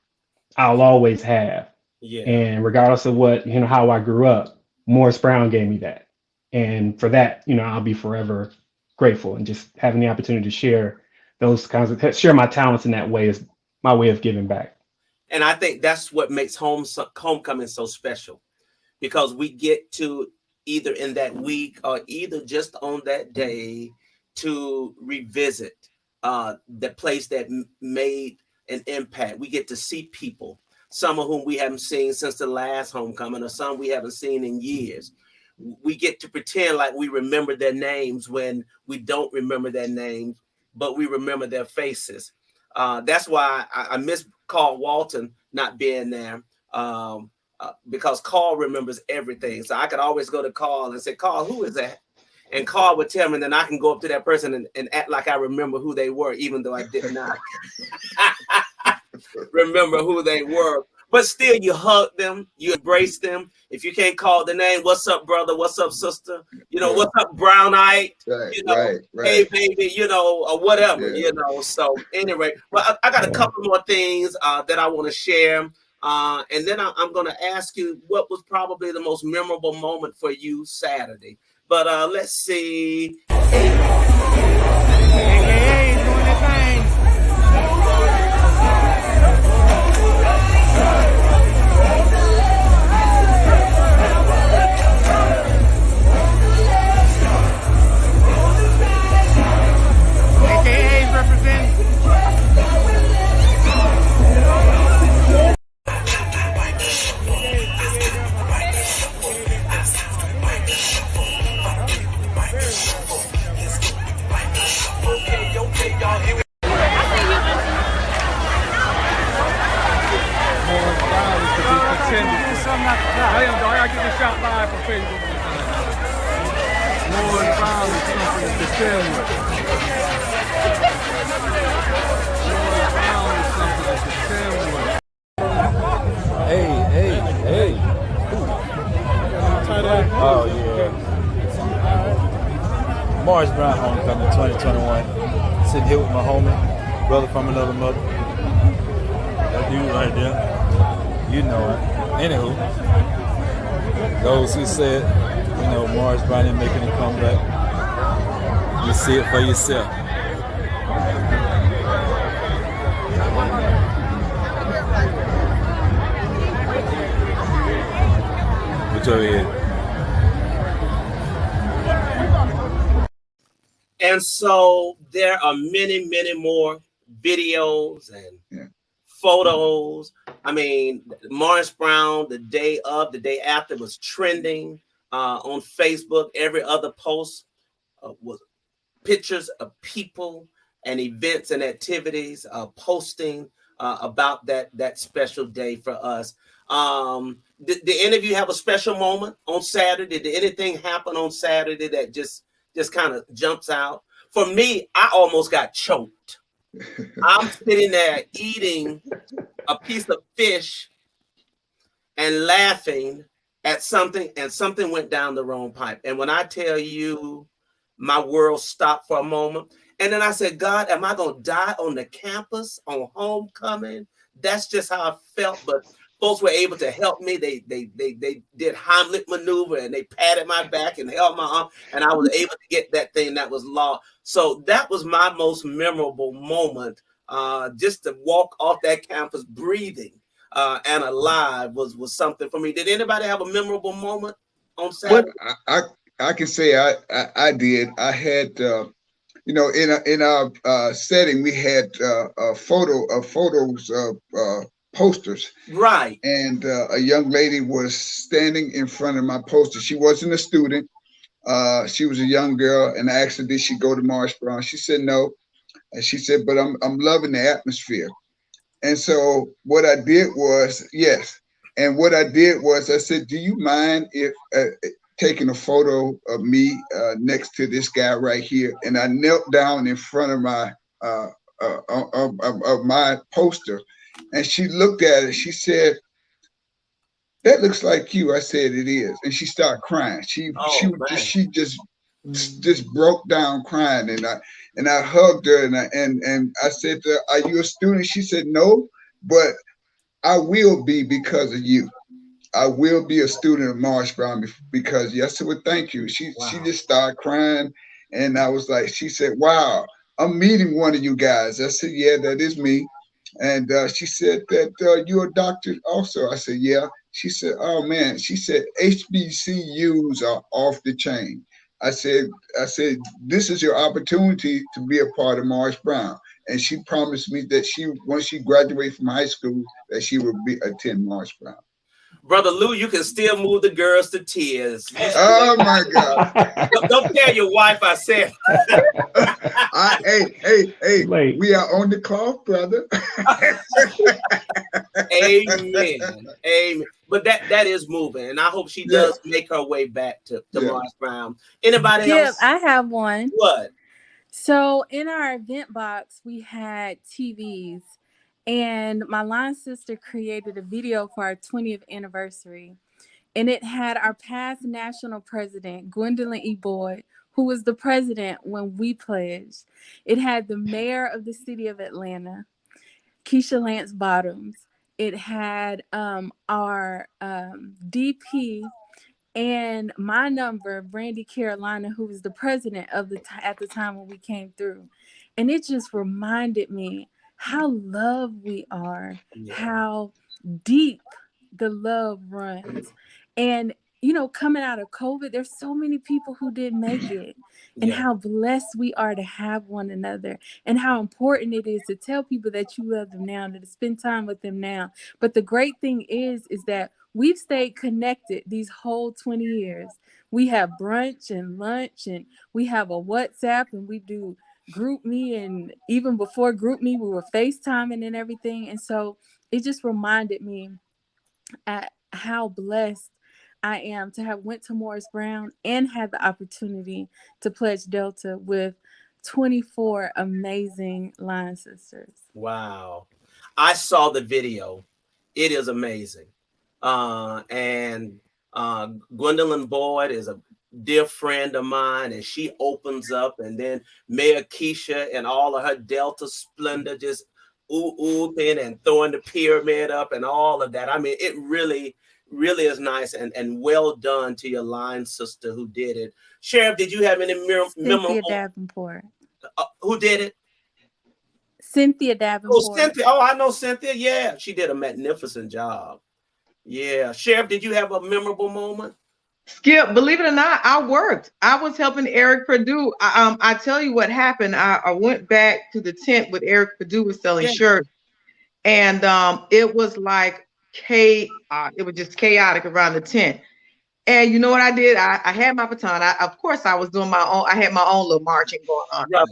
I'll always have. Yeah. And regardless of what how I grew up, Morris Brown gave me that, and for that I'll be forever grateful. And just having the opportunity to share my talents in that way is my way of giving back. And I think that's what makes homecoming so special, because we get to either in that week or either just on that day to revisit the place that made an impact. We get to see people, some of whom we haven't seen since the last homecoming, or some we haven't seen in years. We get to pretend like we remember their names when we don't remember their names, but we remember their faces. That's why I miss Carl Walton not being there, because Carl remembers everything. So I could always go to Carl and say, Carl, who is that? And Carl would tell me, and then I can go up to that person and act like I remember who they were, even though I did not remember who they were. But still, you hug them, you embrace them. If you can't call the name, what's up, brother? What's up, sister? What's up, brown-eyed? Right. Hey, baby, or whatever, So anyway, well, I got a couple more things that I want to share. And then I'm going to ask you what was probably the most memorable moment for you Saturday. But let's see. AKA doing their thing. AKA's representing. I gotta get this shot live for Facebook. Morris Brown is something to contend with. Morris Brown is something to contend with. Hey. Oh, yeah. Morris Brown Homecoming 2021. Sitting here with my homie, brother from another mother. dude right there. You know it. Anywho, those who said, you know, Morris Brown ain't making a comeback, you see it for yourself. What's over here? And so there are many, many more videos and photos. I mean, Morris Brown, the day after was trending on Facebook. Every other post was pictures of people and events and activities posting about that special day for us. Did any of you have a special moment on Saturday? Did anything happen on Saturday that just kind of jumps out? For me, I almost got choked. I'm sitting there eating a piece of fish and laughing at something, and something went down the wrong pipe. And when I tell you, my world stopped for a moment. And then I said, God, am I going to die on the campus on homecoming? That's just how I felt. But folks were able to help me. They did Heimlich maneuver, and they patted my back and held my arm, and I was able to get that thing that was lost. So that was my most memorable moment. Just to walk off that campus breathing and alive was something for me. Did anybody have a memorable moment on Saturday? I can say I did. I had you know, in our setting, we had photos of posters, right? And a young lady was standing in front of my poster. She wasn't a student. She was a young girl, and I asked her, did she go to Morris Brown? She said no, and she said, but I'm loving the atmosphere. And so what I did was, yes, and what I did was I said, do you mind if taking a photo of me next to this guy right here? And I knelt down in front of my of my poster. And she looked at it. She said, that looks like you. I said, it is. And she started crying. She just broke down crying. And I hugged her, and I said to her, are you a student? She said, no, but I will be because of you. I will be a student of Morris Brown because, yes, well, thank you. She just started crying. And I was like, she said, wow, I'm meeting one of you guys. I said, yeah, that is me. And she said that you're a doctor also. I said, yeah. She said, oh man. She said, HBCUs are off the chain. I said, this is your opportunity to be a part of Morris Brown. And she promised me that once she graduated from high school, that she would attend Morris Brown. Brother Lou, you can still move the girls to tears. Oh my God! Don't tell your wife I said. Hey! We are on the clock, brother. Amen. But that is moving, and I hope she does make her way back to Morris Brown. Anybody else? I have one. What? So in our event box, we had TVs. And my line sister created a video for our 20th anniversary. And it had our past national president, Gwendolyn E. Boyd, who was the president when we pledged. It had the mayor of the city of Atlanta, Keisha Lance Bottoms. It had our DP and my number, Brandy Carolina, who was the president of at the time when we came through. And it just reminded me how loved we are, how deep the love runs. And, you know, coming out of COVID, there's so many people who didn't make it, and how blessed we are to have one another, and how important it is to tell people that you love them now, to spend time with them now. But the great thing is that we've stayed connected these whole 20 years. We have brunch and lunch, and we have a WhatsApp, and we do Group Me, and even before Group Me, we were FaceTiming and everything. And so it just reminded me at how blessed I am to have went to Morris Brown and had the opportunity to pledge Delta with 24 amazing line sisters. Wow. I saw the video. It is amazing. And Gwendolyn Boyd is a dear friend of mine, and she opens up, and then Mayor Keisha and all of her Delta splendor just ooping and throwing the pyramid up and all of that. I mean, it really, really is nice and well done to your line sister who did it. Sheriff, did you have any Cynthia memorable? Davenport. Who did it? Cynthia Davenport. Oh, Cynthia. Oh, I know Cynthia. Yeah, she did a magnificent job. Yeah. Sheriff, did you have a memorable moment? Skip, believe it or not, I worked. I was helping Eric Purdue. I tell you what happened. I went back to the tent with Eric Purdue was selling shirts, and it was like it was just chaotic around the tent. And you know what I did? I had my baton. Of course, I was doing my own. I had my own little marching going on up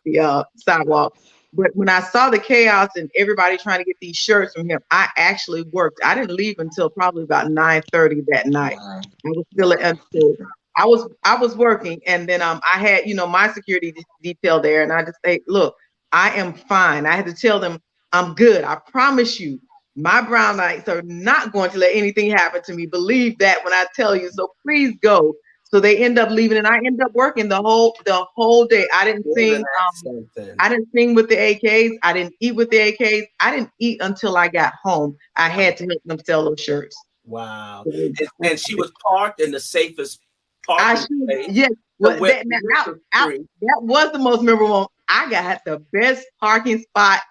the sidewalk. But when I saw the chaos and everybody trying to get these shirts from him, I actually worked. I didn't leave until probably about 9:30 that night. I was still at Unstood. I was working, and then I had my security detail there, and I just say, look, I am fine. I had to tell them I'm good. I promise you, my brown knights are not going to let anything happen to me. Believe that when I tell you. So please go. So they end up leaving, and I end up working the whole day. I didn't sing. I didn't sing with the AKs. I didn't eat with the AKs. I didn't eat until I got home. I had to help them sell those shirts. Wow! And she was parked in the safest parking place. Yes, that was the most memorable one. I got the best parking spot.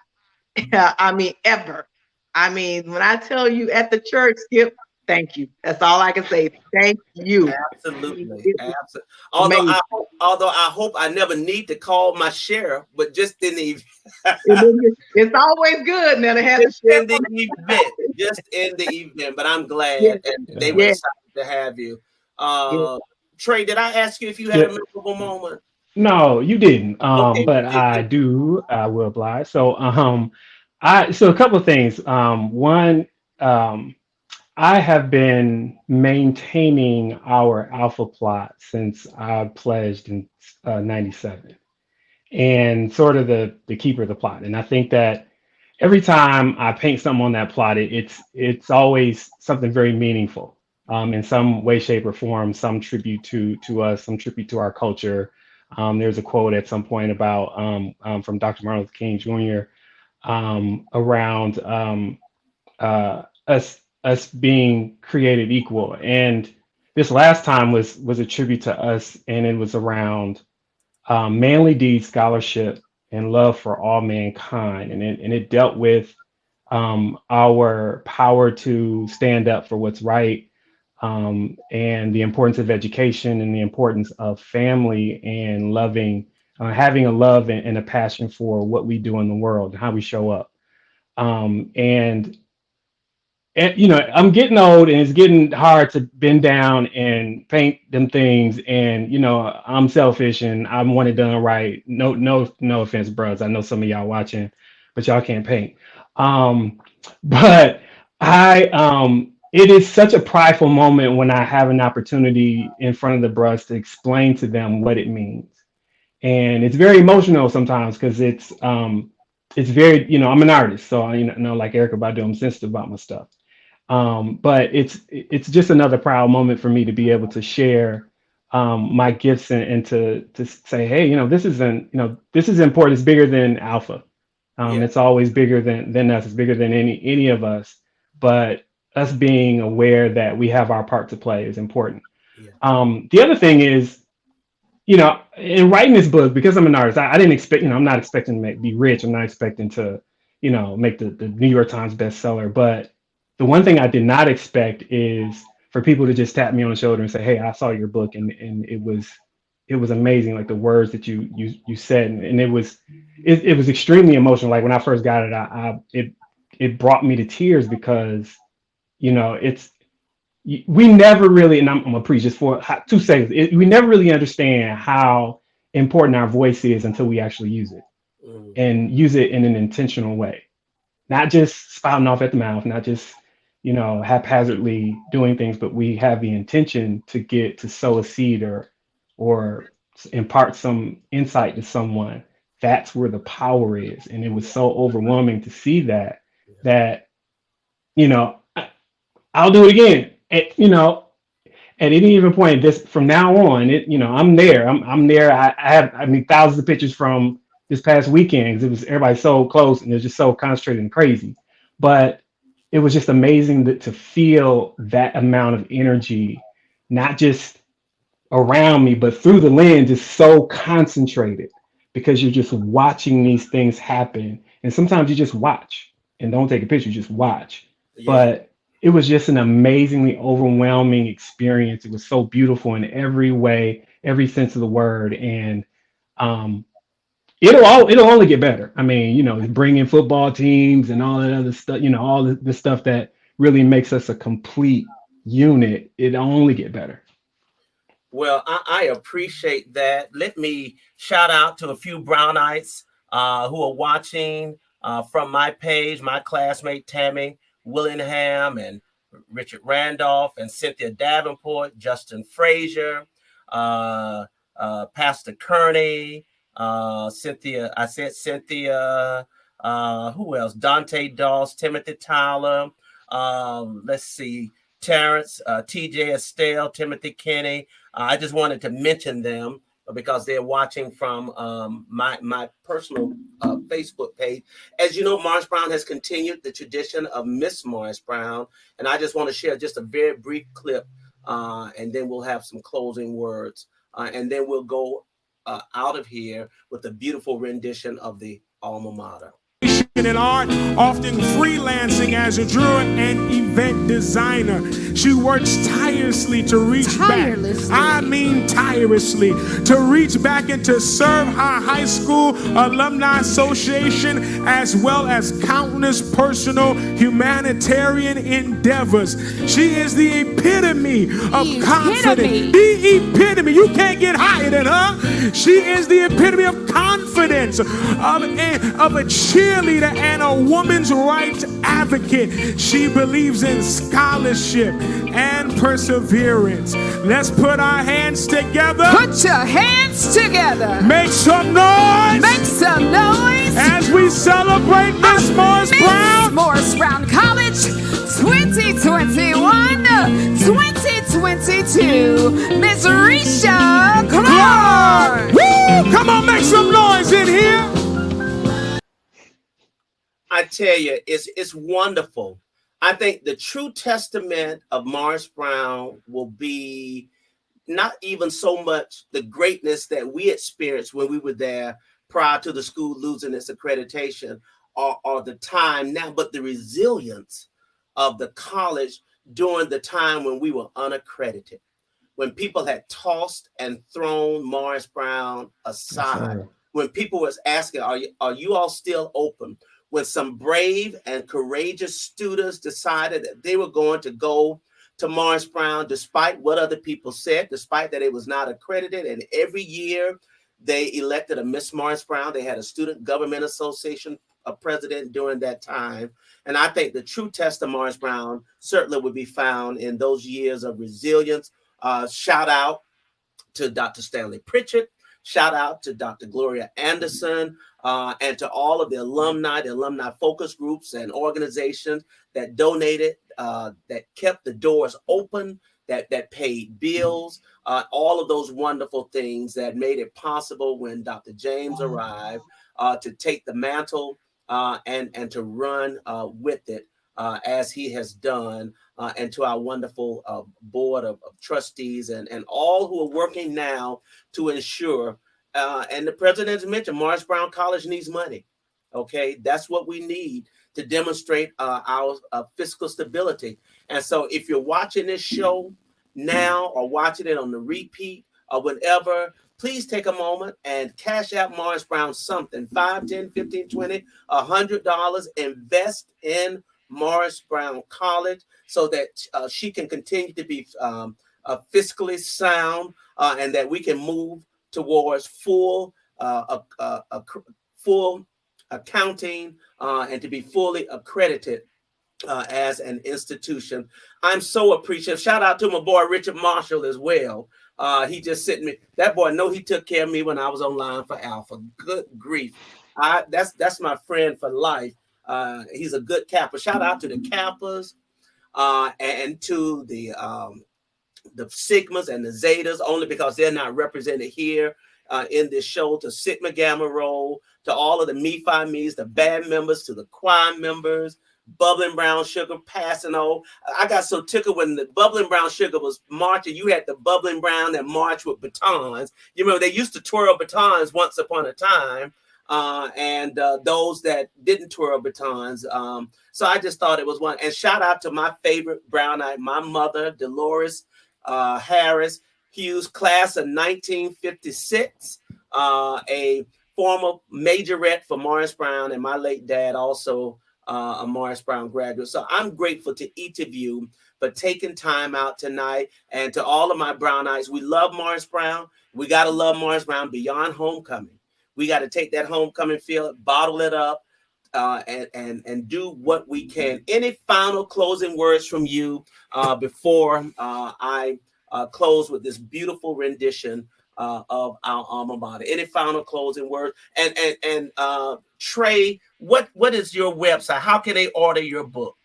I mean, ever. I mean, when I tell you at the church, Skip. Thank you. That's all I can say. Thank you. Absolutely. Although I hope I never need to call my sheriff, but just in the it's always good now to have just in the event. Just in the event. But I'm glad and they were excited to have you. Trey, did I ask you if you had a memorable moment? No, you didn't. Okay. But I do. I will oblige. So so a couple of things. One, I have been maintaining our alpha plot since I pledged in 97 and sort of the keeper of the plot. And I think that every time I paint something on that plot, it's always something very meaningful in some way, shape, or form, some tribute to us, some tribute to our culture. There's a quote at some point about from Dr. Martin Luther King Jr. Around us being created equal. And this last time was a tribute to us, and it was around manly deeds, scholarship, and love for all mankind. And it dealt with our power to stand up for what's right, and the importance of education and the importance of family and loving, having a love and a passion for what we do in the world and how we show up. And I'm getting old, and it's getting hard to bend down and paint them things. And I'm selfish, and I want it done right. No offense, bros. I know some of y'all watching, but y'all can't paint. But it is such a prideful moment when I have an opportunity in front of the bros to explain to them what it means, and it's very emotional sometimes because it's very I'm an artist, so like Erykah Badu, I'm sensitive about my stuff. But it's just another proud moment for me to be able to share my gifts and to say, hey, this is important. It's bigger than Alpha. It's always bigger than us. It's bigger than any of us. But us being aware that we have our part to play is important. The other thing is, in writing this book, because I'm an artist, I didn't expect, I'm not expecting to be rich. I'm not expecting to, make the New York Times bestseller. But the one thing I did not expect is for people to just tap me on the shoulder and say, hey, I saw your book, and it was amazing. Like the words that you said, and it was extremely emotional. Like when I first got it, it brought me to tears because, we never really, and I'm gonna preach just for 2 seconds. We never really understand how important our voice is until we actually use it, and use it in an intentional way, not just spouting off at the mouth, not just haphazardly doing things, but we have the intention to sow a seed or impart some insight to someone. That's where the power is, and it was so overwhelming to see that I'll do it again. At any given point, this from now on, I'm there. I'm there. I have thousands of pictures from this past weekend. It was everybody so close and it was just so concentrated and crazy. But it was just amazing to feel that amount of energy, not just around me, but through the lens, is so concentrated because you're just watching these things happen. And sometimes you just watch and don't take a picture, you just watch. Yeah. But it was just an amazingly overwhelming experience. It was so beautiful in every way, every sense of the word. And it'll only get better. I mean, bringing football teams and all that other stuff, all the stuff that really makes us a complete unit. It'll only get better. Well, I appreciate that. Let me shout out to a few Brownites who are watching from my page, my classmate Tammy Willingham and Richard Randolph and Cynthia Davenport, Justin Frazier, Pastor Kearney, Cynthia, who else? Dante Doss, Timothy Tyler, let's see, Terrence, TJ Estelle, Timothy Kenny. I just wanted to mention them because they're watching from my personal Facebook page. As you know, Morris Brown has continued the tradition of Miss Morris Brown, and I just want to share just a very brief clip, and then we'll have some closing words, and then we'll go out of here with a beautiful rendition of the alma mater. In art, often freelancing as a juror and event designer. She works tirelessly to reach back. I mean tirelessly to reach back and to serve our high school alumni association as well as countless personal humanitarian endeavors. She is the epitome of confidence. The epitome. You can't get higher than her. She is the epitome of confidence, of a cheerleader and a woman's rights advocate. She believes in scholarship and perseverance. Let's put our hands together. Put your hands together. Make some noise. Make some noise. As we celebrate Miss Morris Brown. Morris Brown College 2021-2022. Miss Risha Clark. Woo! Come on, make some noise in here. I tell you, it's wonderful. I think the true testament of Morris Brown will be not even so much the greatness that we experienced when we were there prior to the school losing its accreditation or the time now, but the resilience of the college during the time when we were unaccredited, when people had tossed and thrown Morris Brown aside, when people was asking, are you all still open? When some brave and courageous students decided that they were going to go to Morris Brown, despite what other people said, despite that it was not accredited. And every year they elected a Miss Morris Brown. They had a Student Government Association president during that time. And I think the true test of Morris Brown certainly would be found in those years of resilience. Shout out to Dr. Stanley Pritchett. Shout out to Dr. Gloria Anderson, and to all of the alumni focus groups and organizations that donated, that kept the doors open, that paid bills, all of those wonderful things that made it possible when Dr. James arrived to take the mantle and to run with it as he has done, and to our wonderful board of trustees and all who are working now to ensure, and the president has mentioned, Morris Brown College needs money. Okay, that's what we need to demonstrate our fiscal stability. And so if you're watching this show now or watching it on the repeat or whatever, please take a moment and cash out Morris Brown something, $5, $10, $15, $20, $100. Invest in Morris Brown College so that she can continue to be fiscally sound, and that we can move towards full accounting and to be fully accredited as an institution. I'm so appreciative. Shout out to my boy Richard Marshall as well. He just sent me, that boy, know he took care of me when I was online for Alpha. Good grief. That's my friend for life. He's a good Kappa. Shout out to the Kappas and to the Sigmas and the Zetas, only because they're not represented here in this show, to Sigma Gamma Rho, to all of the Me Phi Me's, the band members, to the choir members, Bubbling Brown Sugar passing on. I got so tickled when the Bubbling Brown Sugar was marching. You had the Bubbling Brown that marched with batons. You remember they used to twirl batons once upon a time, and those that didn't twirl batons. So I just thought it was one. And shout out to my favorite Brownite, my mother, Dolores Harris Hughes, class of 1956, a former majorette for Morris Brown, and my late dad also a Morris Brown graduate. So I'm grateful to each of you for taking time out tonight. And to all of my Brownites, we love Morris Brown. We got to love Morris Brown beyond homecoming. We got to take that homecoming feel, bottle it up, and do what we can. Any final closing words from you before I close with this beautiful rendition of our alma mater? Any final closing words? And Trey, what is your website? How can they order your book?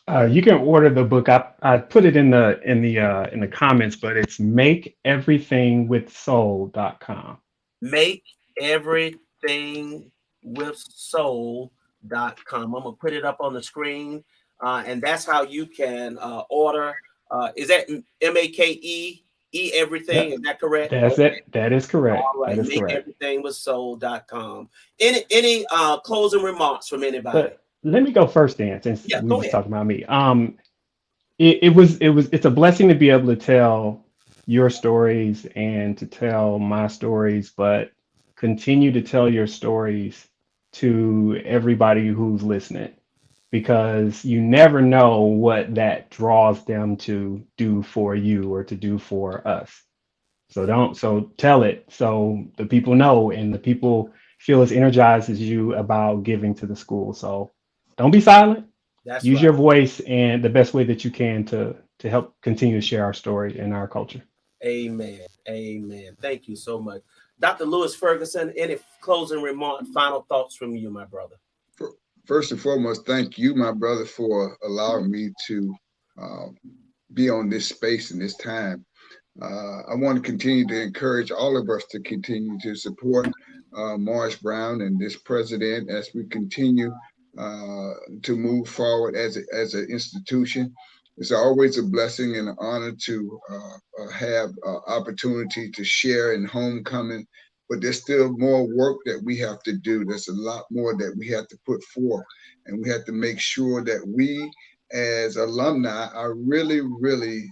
You can order the book. I put it in the comments, but it's makeeverythingwithsoul.com. Makeeverythingwithsoul.com. I'm gonna put it up on the screen, and that's how you can order. Is that MAKE everything? Yep. Is that correct? That's it. That is correct. All right. That is correct. Makeeverythingwithsoul.com. Any closing remarks from anybody? But let me go first, Dan, since we were talking about me. It's a blessing to be able to tell your stories and to tell my stories, but continue to tell your stories to everybody who's listening, because you never know what that draws them to do for you or to do for us. So tell it so the people know and the people feel as energized as you about giving to the school. So don't be silent. Use your voice and the best way that you can to help continue to share our story and our culture. Amen. Amen. Thank you so much. Dr. Lewis Ferguson, any closing remarks, final thoughts from you, my brother? First and foremost, thank you, my brother, for allowing me to be on this space and this time. I want to continue to encourage all of us to continue to support Morris Brown and this president as we continue to move forward as an institution. It's always a blessing and an honor to have opportunity to share in homecoming, but there's still more work that we have to do. There's a lot more that we have to put forth, and we have to make sure that we as alumni are really, really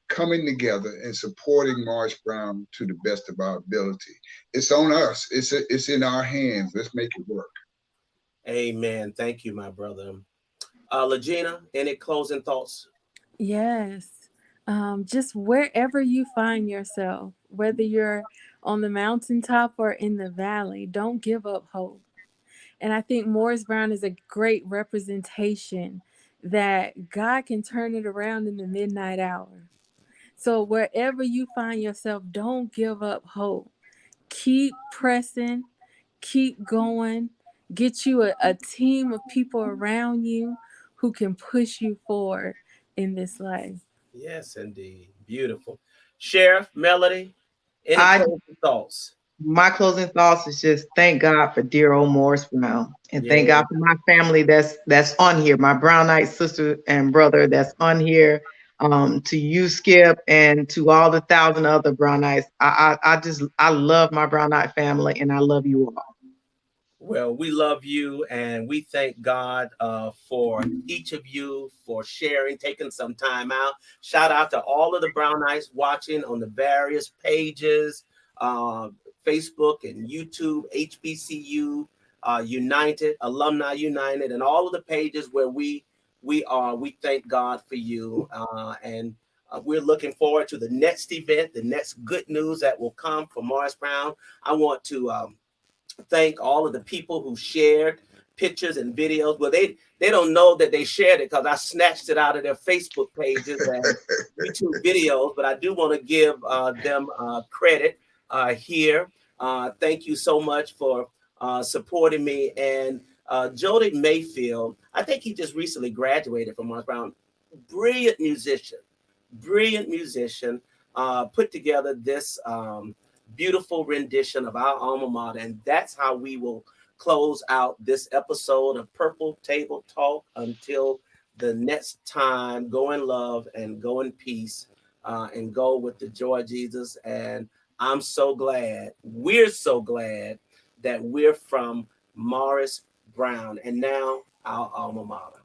coming together and supporting Morris Brown to the best of our ability. It's on us. It's in our hands. Let's make it work. Amen. Thank you, my brother. LaGina, any closing thoughts? Yes. Just wherever you find yourself, whether you're on the mountaintop or in the valley, don't give up hope. And I think Morris Brown is a great representation that God can turn it around in the midnight hour. So wherever you find yourself, don't give up hope. Keep pressing, keep going, get you a team of people around you who can push you forward in this life. Yes, indeed. Beautiful. Sheriff, Melody, any closing thoughts? My closing thoughts is just thank God for dear old Morris Brown, and thank God for my family that's on here, my Brownite sister and brother that's on here, to you, Skip, and to all the 1,000 other Brownites. I love my Brownite family, and I love you all. Well, we love you, and we thank God for each of you for sharing, taking some time out. Shout out to all of the Brownites watching on the various pages, Facebook and YouTube, HBCU United, Alumni United, and all of the pages where we are. We thank God for you, and we're looking forward to the next event, the next good news that will come from Morris Brown. I want to thank all of the people who shared pictures and videos. Well, they don't know that they shared it because I snatched it out of their Facebook pages and YouTube videos, but I do want to give them credit here. Thank you so much for supporting me. And Jody Mayfield, I think he just recently graduated from Morris Brown. Brilliant musician, put together this beautiful rendition of our alma mater. And that's how we will close out this episode of Purple Table Talk. Until the next time, go in love and go in peace, and go with the joy of Jesus. And I'm so glad, we're so glad that we're from Morris Brown, and now our alma mater.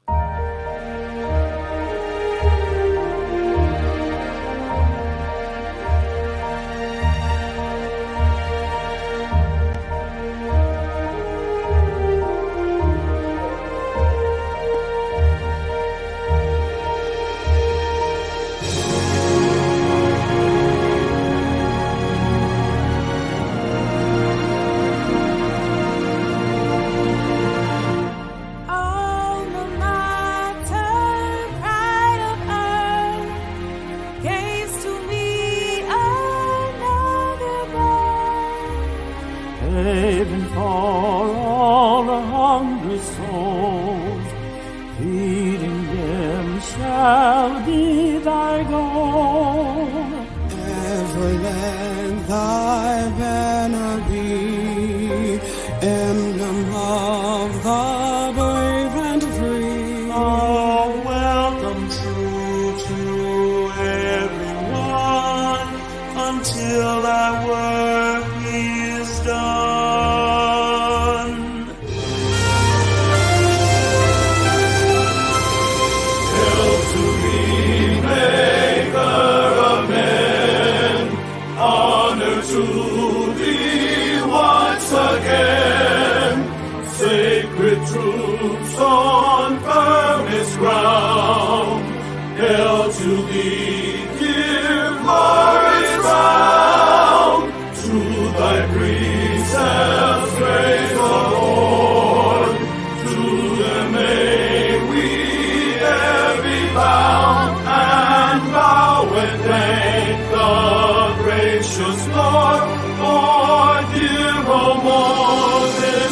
Alma mater, pride of earth, gave to me another birth. Haven for all the hungry souls, feeding them shall be thy goal. Ever let thy banner be, emblem of the brave and free. Oh, welcome true to everyone, until thy work is done. Hail to thee, maker of men, honor to thee once again. Sacred troops on firmest ground, hail to thee, give glory round. To thy precepts praise the Lord, to them may we e'er be bound, and bow and thank the gracious Lord for dear old Moses.